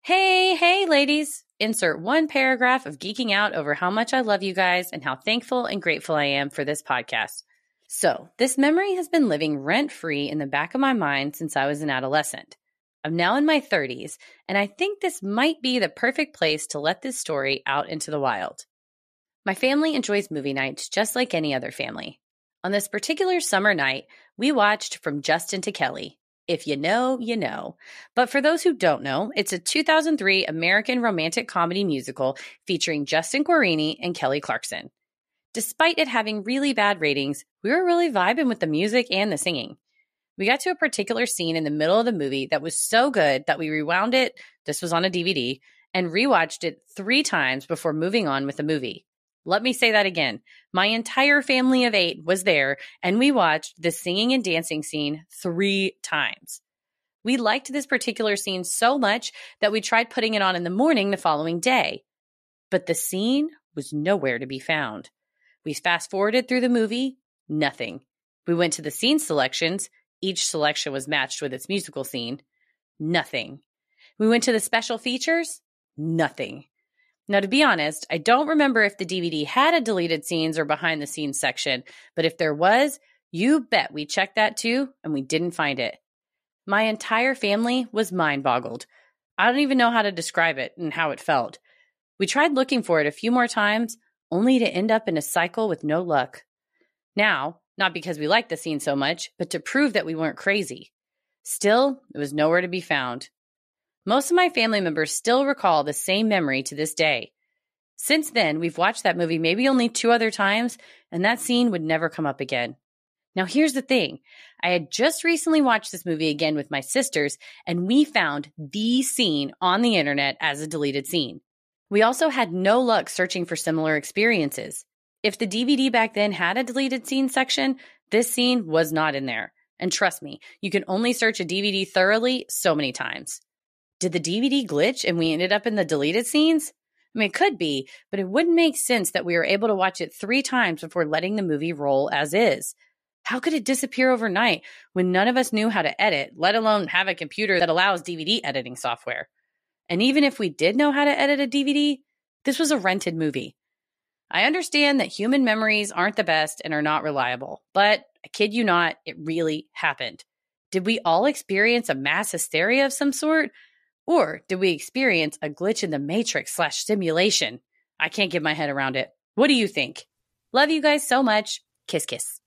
Hey, ladies. Insert one paragraph of geeking out over how much I love you guys and how thankful and grateful I am for this podcast. So, this memory has been living rent-free in the back of my mind since I was an adolescent. I'm now in my 30s, and I think this might be the perfect place to let this story out into the wild. My family enjoys movie nights just like any other family. On this particular summer night, we watched From Justin to Kelly. If you know, you know. But for those who don't know, it's a 2003 American romantic comedy musical featuring Justin Guarini and Kelly Clarkson. Despite it having really bad ratings, we were really vibing with the music and the singing. We got to a particular scene in the middle of the movie that was so good that we rewound it, this was on a DVD, and rewatched it 3 times before moving on with the movie. Let me say that again. My entire family of 8 was there, and we watched the singing and dancing scene 3 times. We liked this particular scene so much that we tried putting it on in the morning the following day. But the scene was nowhere to be found. We fast-forwarded through the movie, nothing. We went to the scene selections. Each selection was matched with its musical scene. Nothing. We went to the special features. Nothing. Now, to be honest, I don't remember if the DVD had a deleted scenes or behind the scenes section, but if there was, you bet we checked that too, and we didn't find it. My entire family was mind-boggled. I don't even know how to describe it and how it felt. We tried looking for it a few more times, only to end up in a cycle with no luck. Now, not because we liked the scene so much, but to prove that we weren't crazy. Still, it was nowhere to be found. Most of my family members still recall the same memory to this day. Since then, we've watched that movie maybe only 2 other times, and that scene would never come up again. Now, here's the thing. I had just recently watched this movie again with my sisters, and we found the scene on the internet as a deleted scene. We also had no luck searching for similar experiences. If the DVD back then had a deleted scene section, this scene was not in there. And trust me, you can only search a DVD thoroughly so many times. Did the DVD glitch and we ended up in the deleted scenes? I mean, it could be, but it wouldn't make sense that we were able to watch it 3 times before letting the movie roll as is. How could it disappear overnight when none of us knew how to edit, let alone have a computer that allows DVD editing software? And even if we did know how to edit a DVD, this was a rented movie. I understand that human memories aren't the best and are not reliable, but I kid you not, it really happened. Did we all experience a mass hysteria of some sort? Or did we experience a glitch in the matrix / simulation? I can't get my head around it. What do you think? Love you guys so much. Kiss, kiss.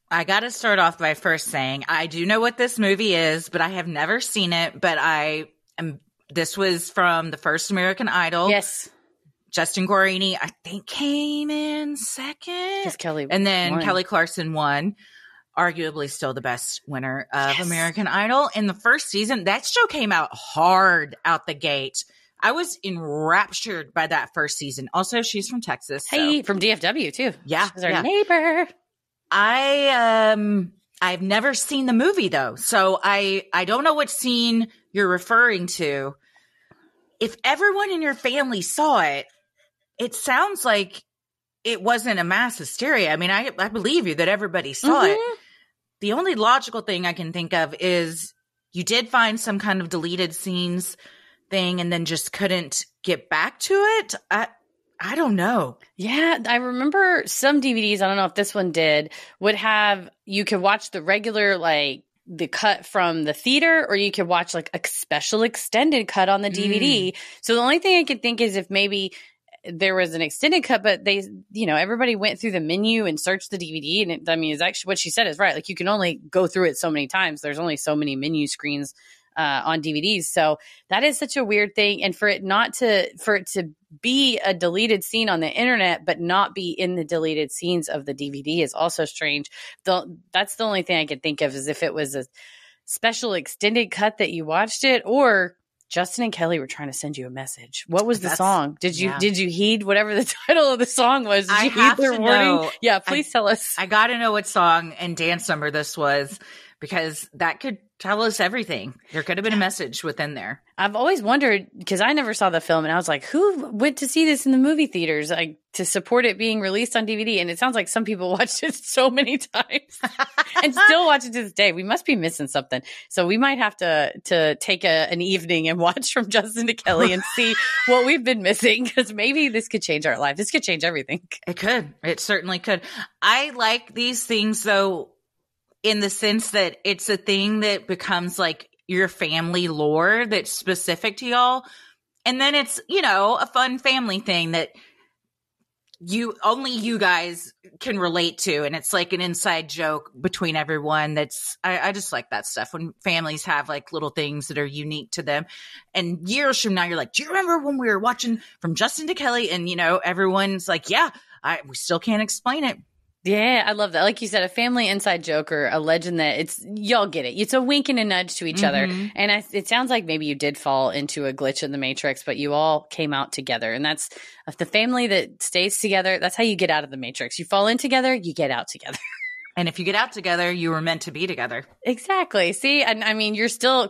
I got to start off by first saying I do know what this movie is, but I have never seen it. But this was from the first American Idol. Yes. Justin Guarini, I think, came in second. And then won. Kelly Clarkson won. Arguably still the best winner of American Idol. In the first season, that show came out hard out the gate. I was enraptured by that first season. Also, she's from Texas. Hey, from DFW too. Yeah. She's our neighbor. I've never seen the movie though. So I don't know what scene you're referring to. If everyone in your family saw it, it sounds like it wasn't a mass hysteria. I mean, I believe you that everybody saw it. The only logical thing I can think of is you did find some kind of deleted scenes thing and then just couldn't get back to it. I don't know. Yeah, I remember some DVDs, I don't know if this one did, would have, you could watch the regular, like, the cut from the theater, or you could watch, like, a special extended cut on the DVD. So the only thing I could think is if maybe there was an extended cut, but they, everybody went through the menu and searched the DVD. And it's actually what she said is right. Like, you can only go through it so many times. There's only so many menu screens on DVDs. So that is such a weird thing. And for it to be a deleted scene on the internet, but not be in the deleted scenes of the DVD is also strange. That's the only thing I could think of, is if it was a special extended cut that you watched it, or Justin and Kelly were trying to send you a message. What was the song? Did you heed whatever the title of the song was? Did you heed their warning? Yeah, please tell us. I got to know what song and dance number this was, because that could tell us everything. There could have been a message within there. I've always wondered, because I never saw the film, and I was like, who went to see this in the movie theaters, like, to support it being released on DVD? And it sounds like some people watched it so many times and still watch it to this day. We must be missing something. So we might have to take an evening and watch from Justin to Kelly and see what we've been missing, because maybe this could change our life. This could change everything. It could. It certainly could. I like these things, though, in the sense that it's a thing that becomes like your family lore that's specific to y'all. And then it's, a fun family thing that only you guys can relate to. And it's like an inside joke between everyone. I just like that stuff when families have like little things that are unique to them. And years from now, you're like, do you remember when we were watching From Justin to Kelly? And, everyone's like, yeah, we still can't explain it. Yeah, I love that. Like you said, a family inside joke, or a legend that y'all get it. It's a wink and a nudge to each other. And it sounds like maybe you did fall into a glitch in the Matrix, but you all came out together. And that's the family that stays together. That's how you get out of the Matrix. You fall in together, you get out together. And if you get out together, you were meant to be together. Exactly. See, and I mean, it's still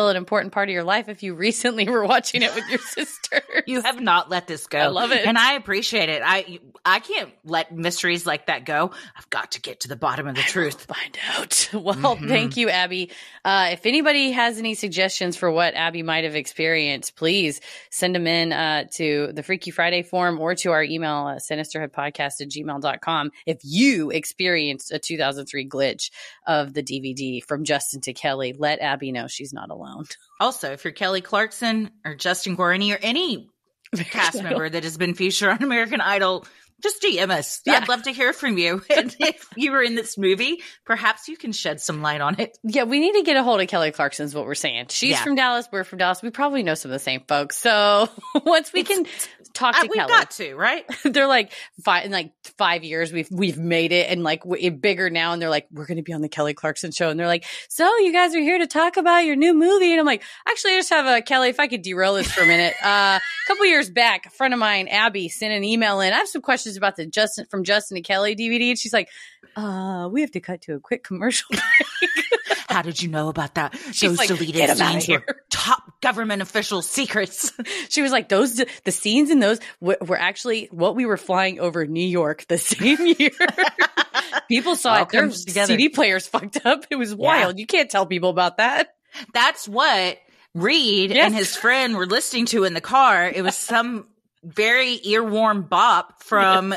an important part of your life if you recently were watching it with your sister. You have not let this go. I love it. And I appreciate it. I can't let mysteries like that go. I've got to get to the bottom of the truth. Find out. Well, thank you, Abby. If anybody has any suggestions for what Abby might have experienced, please send them in to the Freaky Friday forum or to our email, sinisterhoodpodcast@gmail.com. If you experienced a 2003 glitch of the DVD From Justin to Kelly, let Abby know she's not alone. Also, if you're Kelly Clarkson or Justin Guarini or any cast member that has been featured on American Idol, just DM us. Yeah. I'd love to hear from you. And if you were in this movie, perhaps you can shed some light on it. Yeah, we need to get a hold of Kelly Clarkson is what we're saying. She's from Dallas. We're from Dallas. We probably know some of the same folks. So once we can talk to Kelly. We've got to, right? They're like, in 5 years, we've made it and like we're bigger now. And they're like, we're going to be on the Kelly Clarkson show. And they're like, so you guys are here to talk about your new movie. And I'm like, actually, I just have Kelly, if I could derail this for a minute. A couple years back, a friend of mine, Abby, sent an email in. I have some questions about the From Justin to Kelly DVD. And she's like, we have to cut to a quick commercial break. How did you know about that? She's those like, deleted scenes were top government official secrets. She was like, the scenes in those were actually what we were flying over New York the same year. People saw it. Their CD players fucked up. It was wild. You can't tell people about that. That's what Reed and his friend were listening to in the car. It was some very earworm bop from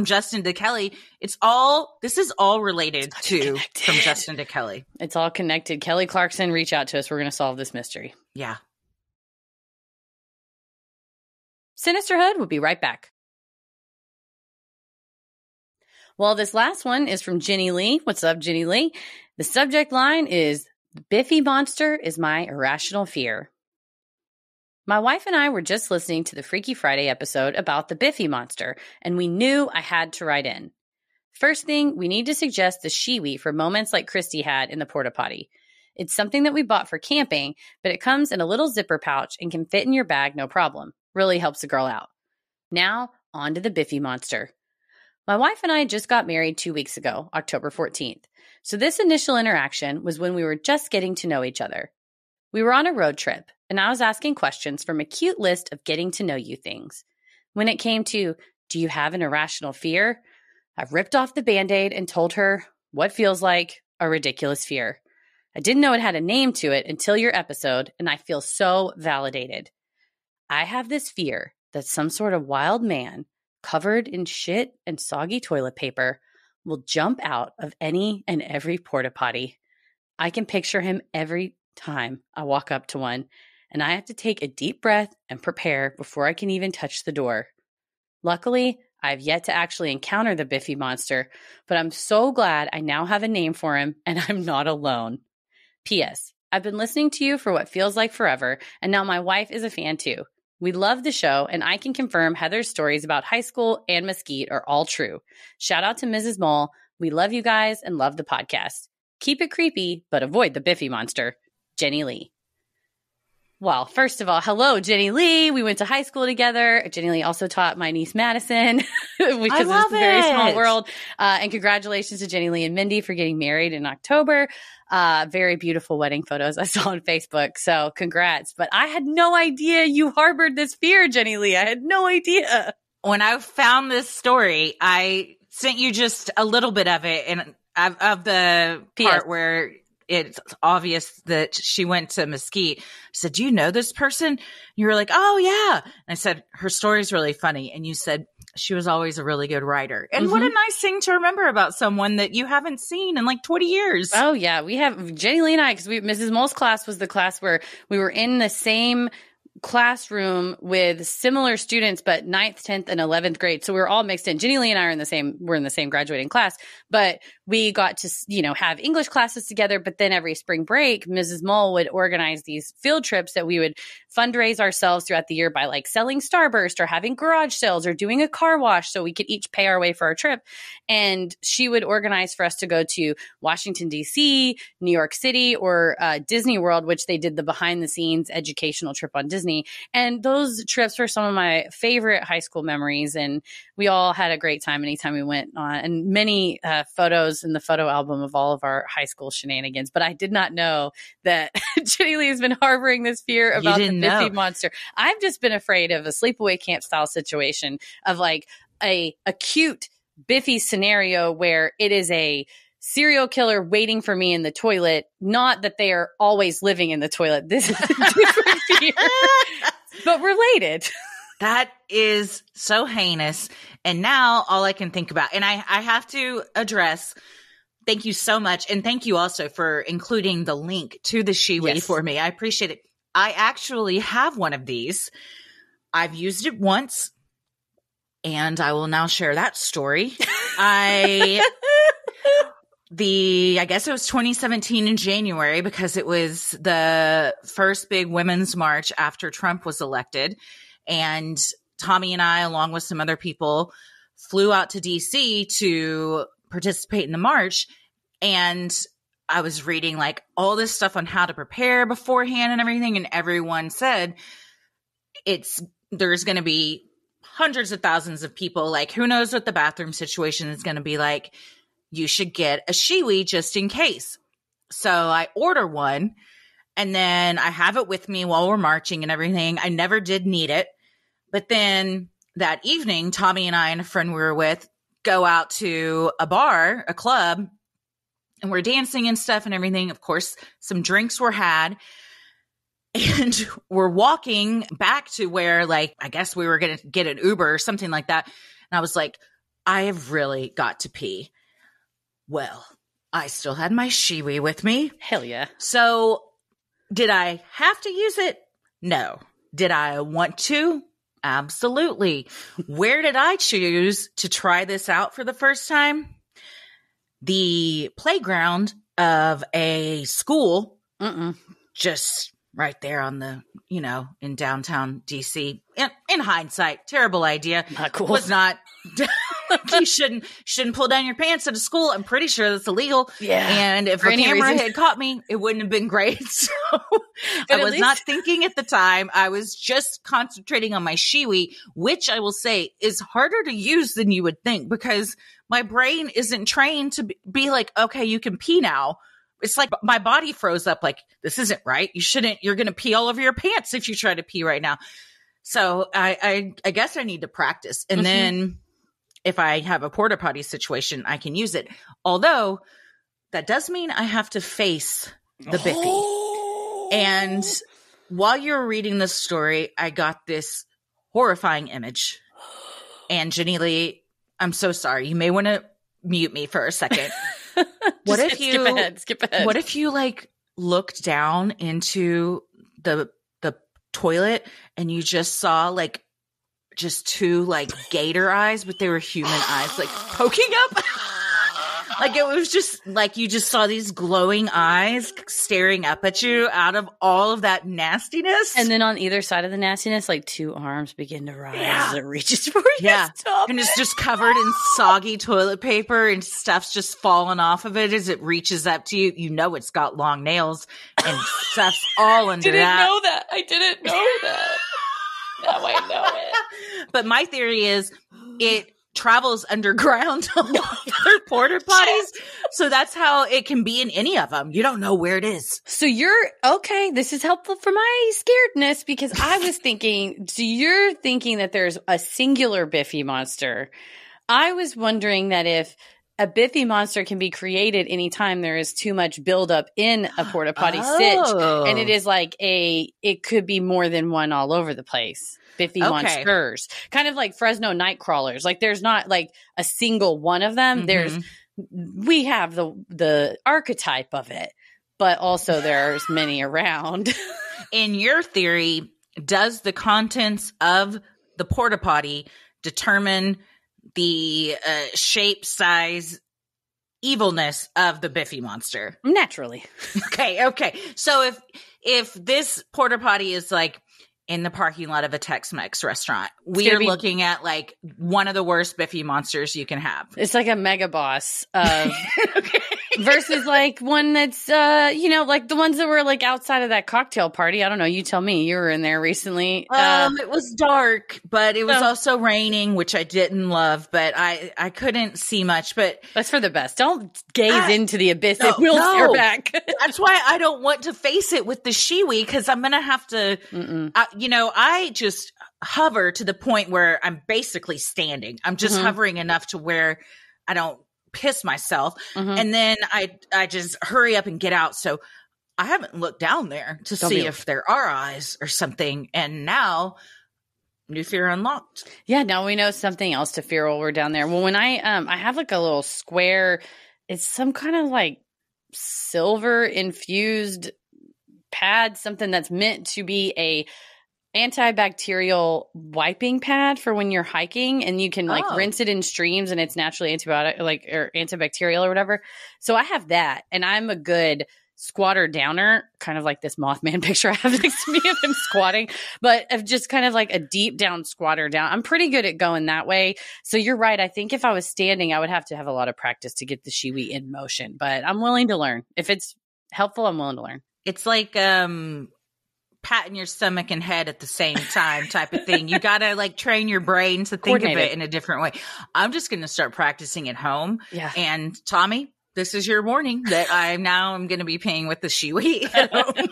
Justin to Kelly. This is all related to From Justin to Kelly. It's all connected. Kelly Clarkson, reach out to us. We're going to solve this mystery. Yeah. Sinisterhood will be right back. Well, this last one is from Jenny Lee. What's up, Jenny Lee? The subject line is, Biffy Monster is my irrational fear. My wife and I were just listening to the Freaky Friday episode about the Biffy Monster, and we knew I had to write in. First thing, we need to suggest the Shiwi for moments like Christy had in the porta potty. It's something that we bought for camping, but it comes in a little zipper pouch and can fit in your bag no problem. Really helps a girl out. Now, on to the Biffy Monster. My wife and I just got married 2 weeks ago, October 14th. So this initial interaction was when we were just getting to know each other. We were on a road trip, and I was asking questions from a cute list of getting to know you things. When it came to, do you have an irrational fear? I ripped off the Band-Aid and told her what feels like a ridiculous fear. I didn't know it had a name to it until your episode, and I feel so validated. I have this fear that some sort of wild man covered in shit and soggy toilet paper will jump out of any and every porta potty. I can picture him every time I walk up to one, and I have to take a deep breath and prepare before I can even touch the door. Luckily, I've yet to actually encounter the Biffy Monster, but I'm so glad I now have a name for him and I'm not alone. P.S. I've been listening to you for what feels like forever, and now my wife is a fan too. We love the show, and I can confirm Heather's stories about high school and Mesquite are all true. Shout out to Mrs. Mole. We love you guys and love the podcast. Keep it creepy, but avoid the Biffy Monster. Jenny Lee. Well, first of all, hello, Jenny Lee. We went to high school together. Jenny Lee also taught my niece Madison, which is a very small world. And congratulations to Jenny Lee and Mindy for getting married in October. Very beautiful wedding photos I saw on Facebook. So congrats. But I had no idea you harbored this fear, Jenny Lee. I had no idea. When I found this story, I sent you just a little bit of it, and of the part where it's obvious that she went to Mesquite. I said, do you know this person? You were like, oh, yeah. And I said, her story's really funny. And you said, she was always a really good writer. And what a nice thing to remember about someone that you haven't seen in like 20 years. Oh, yeah. We have Jenny Lee and I, because Mrs. Mole's class was the class where we were in the same classroom with similar students, but 9th, 10th, and 11th grade. So we were all mixed in. Jenny Lee and I were in the same graduating class, but we got to, have English classes together. But then every spring break, Mrs. Mole would organize these field trips that we would fundraise ourselves throughout the year by like selling Starburst or having garage sales or doing a car wash so we could each pay our way for our trip. And she would organize for us to go to Washington, D.C., New York City, or Disney World, which they did the behind the scenes educational trip on Disney. And those trips were some of my favorite high school memories. And we all had a great time anytime we went on, and many photos in the photo album of all of our high school shenanigans. But I did not know that Jenny Lee has been harboring this fear about the Biffy Monster. I've just been afraid of a sleepaway camp style situation of like a cute Biffy scenario where it is a serial killer waiting for me in the toilet. Not that they are always living in the toilet. This is a different fear, but related. That is so heinous. And now all I can think about, and I have to address, thank you so much. And thank you also for including the link to the Shiwi for me. I appreciate it. I actually have one of these. I've used it once, and I will now share that story. I guess it was 2017 in January, because it was the first big women's march after Trump was elected. And Tommy and I, along with some other people, flew out to DC to participate in the march. And I was reading like all this stuff on how to prepare beforehand and everything. And everyone said there's going to be hundreds of thousands of people. Like, who knows what the bathroom situation is going to be like. You should get a Shiwi just in case. So I order one, and then I have it with me while we're marching and everything. I never did need it. But then that evening, Tommy and I and a friend we were with go out to a bar, a club, and we're dancing and stuff and everything. Of course, some drinks were had. And we're walking back to where, like, I guess we were going to get an Uber or something like that. And I was like, I have really got to pee. Well, I still had my Shiwi with me. Hell yeah. So did I have to use it? No. Did I want to? Absolutely. Where did I choose to try this out for the first time? The playground of a school. Just right there on the, in downtown DC. In hindsight, terrible idea. Not cool. Was not. You shouldn't pull down your pants at a school. I'm pretty sure that's illegal. Yeah. And if a camera had caught me, it wouldn't have been great. So I was not thinking at the time. I was just concentrating on my Shiwi, which I will say is harder to use than you would think, because my brain isn't trained to be like, okay, you can pee now. It's like my body froze up, like, this isn't right. You're going to pee all over your pants if you try to pee right now. So I guess I need to practice. And then if I have a porta potty situation, I can use it. Although that does mean I have to face the Biffy. And while you were reading this story, I got this horrifying image. And Jenny Lee, I'm so sorry. You may want to mute me for a second. Skip ahead. What if you like looked down into the toilet and you just saw like just two like gator eyes, but they were human eyes, like poking up? Like it was just like you just saw these glowing eyes staring up at you out of all of that nastiness. And then on either side of the nastiness, like two arms begin to rise as it reaches for you. Yeah. And it's just covered in soggy toilet paper and stuff's just falling off of it as it reaches up to you. You know it's got long nails and stuff's all under that. I didn't know that. Now I know it. But my theory is it travels underground on other porta potties. So that's how it can be in any of them. You don't know where it is. So okay. This is helpful for my scaredness, because I was thinking, so you're thinking that there's a singular Biffy monster. I was wondering that if a Biffy monster can be created anytime there is too much buildup in a porta potty sitch. And it is like it could be more than one all over the place. Biffy monsters, kind of like Fresno night crawlers. Like there's not like a single one of them. We have the archetype of it, but also there's many around. In your theory, does the contents of the porta potty determine the shape, size, evilness of the Biffy monster? Naturally. Okay. So if this porta potty is like in the parking lot of a Tex-Mex restaurant, we are looking at like one of the worst Biffy monsters you can have. It's like a mega boss versus like one that's, like the ones that were like outside of that cocktail party. I don't know. You tell me. You were in there recently. It was dark, but it was also raining, which I didn't love, but I couldn't see much, but that's for the best. Don't gaze into the abyss. It will stare back. That's why I don't want to face it with the Shiwi, because I'm going to have to, I just hover to the point where I'm basically standing. I'm just hovering enough to where I don't piss myself. And then I just hurry up and get out. So I haven't looked down there to see if there are eyes or something. And now new fear unlocked. Yeah. Now we know something else to fear while we're down there. Well, when I have like a little square, it's some kind of like silver infused pad, something that's meant to be a antibacterial wiping pad for when you're hiking, and you can like rinse it in streams, and it's naturally antibiotic, like, or antibacterial or whatever. So I have that, and I'm a good squatter downer, kind of like this Mothman picture I have next to me of him squatting, but of just kind of like a deep down squatter down. I'm pretty good at going that way. So you're right. I think if I was standing, I would have to have a lot of practice to get the Shiwi in motion, but I'm willing to learn. If it's helpful, I'm willing to learn. It's like patting your stomach and head at the same time type of thing. You got to like train your brain to think of it in a different way. I'm just going to start practicing at home. Yeah. And Tommy, this is your warning that I'm going to be paying with the Shiwi at home.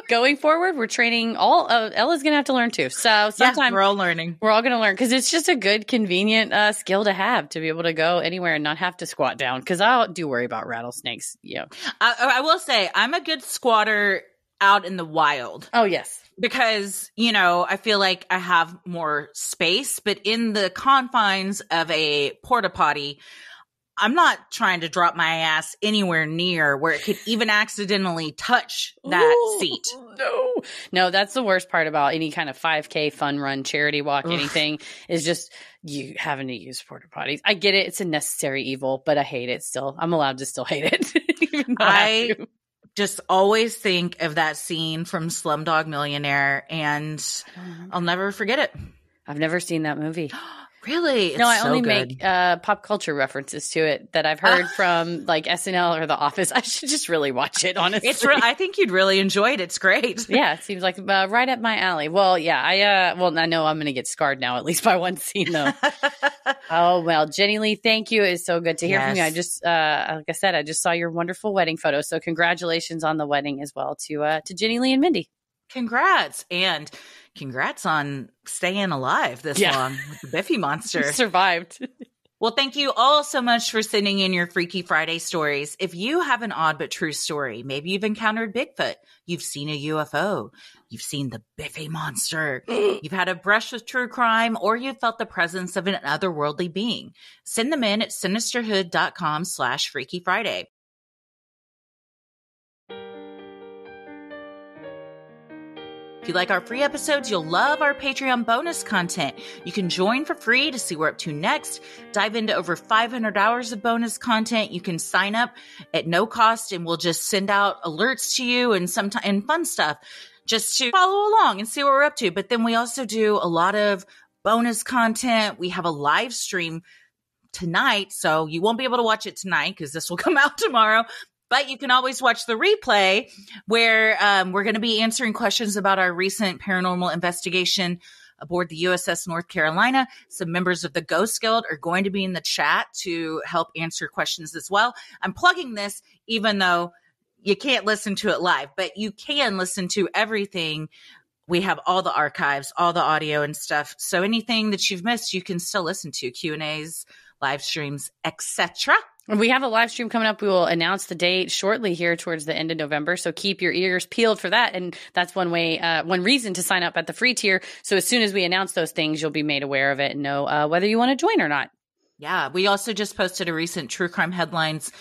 Going forward, we're training Ella's going to have to learn too. So sometime we're all learning. We're all going to learn, because it's just a good, convenient skill to have, to be able to go anywhere and not have to squat down. Because I do worry about rattlesnakes. Yeah. I will say I'm a good squatter out in the wild. Oh, yes. Because, I feel like I have more space, but in the confines of a porta potty, I'm not trying to drop my ass anywhere near where it could even accidentally touch that seat. No, that's the worst part about any kind of 5K fun run, charity walk, anything, is just you having to use porta potties. I get it. It's a necessary evil, but I hate it still. I'm allowed to still hate it. I just always think of that scene from Slumdog Millionaire, and I'll never forget it. I've never seen that movie. Really? No, I only make pop culture references to it that I've heard from like SNL or The Office. I should just really watch it, honestly. I think you'd really enjoy it. It's great. Yeah, it seems like right up my alley. Well, yeah, I know I'm going to get scarred now, at least by one scene, though. Oh, well, Jenny Lee, thank you. It's so good to hear from you. I just, like I said, I just saw your wonderful wedding photo. So congratulations on the wedding as well to Jenny Lee and Mindy. Congrats. And congrats on staying alive this long with the Biffy Monster. Survived. Well, thank you all so much for sending in your Freaky Friday stories. If you have an odd but true story, maybe you've encountered Bigfoot, you've seen a UFO, you've seen the Biffy Monster, you've had a brush with true crime, or you've felt the presence of an otherworldly being, send them in at Sinisterhood.com/Freaky Friday. If you like our free episodes, you'll love our Patreon bonus content. You can join for free to see what we're up to next. Dive into over 500 hours of bonus content. You can sign up at no cost, and we'll just send out alerts to you and fun stuff just to follow along and see what we're up to. But then we also do a lot of bonus content. We have a live stream tonight, so you won't be able to watch it tonight because this will come out tomorrow. But you can always watch the replay where we're going to be answering questions about our recent paranormal investigation aboard the USS North Carolina. Some members of the Ghost Guild are going to be in the chat to help answer questions as well. I'm plugging this even though you can't listen to it live, but you can listen to everything. We have all the archives, all the audio and stuff. So anything that you've missed, you can still listen to. Q&As, live streams, etc. We have a live stream coming up. We will announce the date shortly here towards the end of November. So keep your ears peeled for that. And that's one reason to sign up at the free tier. So as soon as we announce those things, you'll be made aware of it and know whether you want to join or not. Yeah. We also just posted a recent true crime headlines,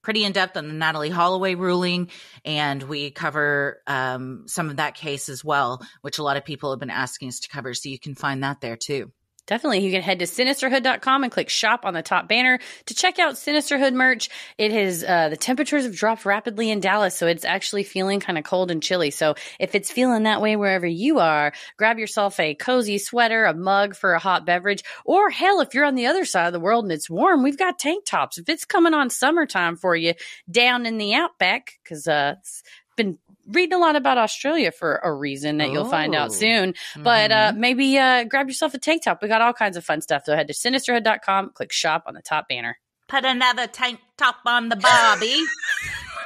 pretty in depth on the Natalie Holloway ruling. And we cover some of that case as well, which a lot of people have been asking us to cover. So you can find that there too. Definitely. You can head to Sinisterhood.com and click shop on the top banner to check out Sinisterhood merch. It has, the temperatures have dropped rapidly in Dallas, so it's actually feeling kind of cold and chilly. So if it's feeling that way wherever you are, grab yourself a cozy sweater, a mug for a hot beverage, or hell, if you're on the other side of the world and it's warm, we've got tank tops. If it's coming on summertime for you down in the outback, because it's been reading a lot about Australia for a reason that you'll find out soon. But maybe grab yourself a tank top. We got all kinds of fun stuff. So head to Sinisterhood.com, click shop on the top banner. Put another tank top on the Barbie.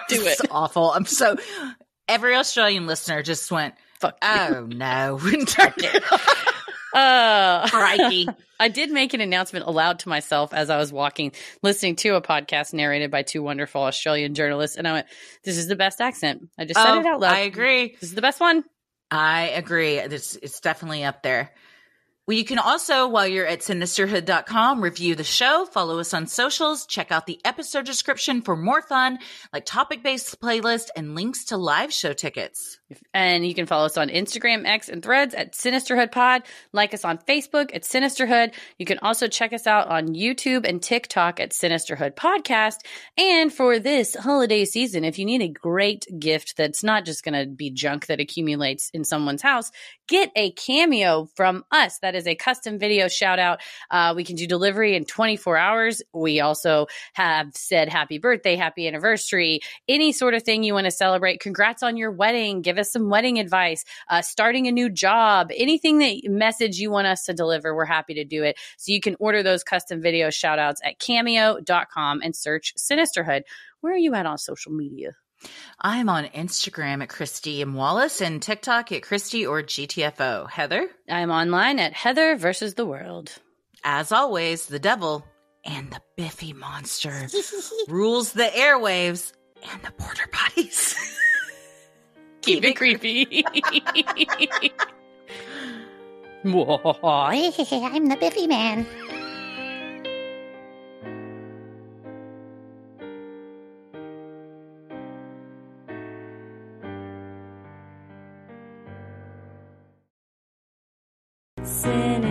Do it. It's awful. Every Australian listener just went, fuck. Oh no. Crikey. I did make an announcement aloud to myself as I was walking, listening to a podcast narrated by two wonderful Australian journalists. And I went, this is the best accent. I just said it out loud. I agree. This is the best one. I agree. It's definitely up there. Well, you can also, while you're at Sinisterhood.com, review the show, follow us on socials, check out the episode description for more fun, like topic-based playlist and links to live show tickets. And you can follow us on Instagram, X, and Threads at Sinisterhood Pod. Like us on Facebook at Sinisterhood. You can also check us out on YouTube and TikTok at Sinisterhood Podcast. And for this holiday season, if you need a great gift that's not just going to be junk that accumulates in someone's house, get a cameo from us. That is a custom video shout out. We can do delivery in 24 hours. We also have said happy birthday, happy anniversary, any sort of thing you want to celebrate. Congrats on your wedding. Give us some wedding advice, starting a new job, anything that message you want us to deliver. We're happy to do it. So you can order those custom video shout outs at cameo.com and search Sinisterhood. Where are you at on social media? I'm on Instagram at Christy M. Wallace and TikTok at Christy or GTFO. Heather? I'm online at Heather versus the World. As always, the devil and the Biffy Monster rules the airwaves and the porter potties. Keep it creepy. I'm the Biffy Man. Sin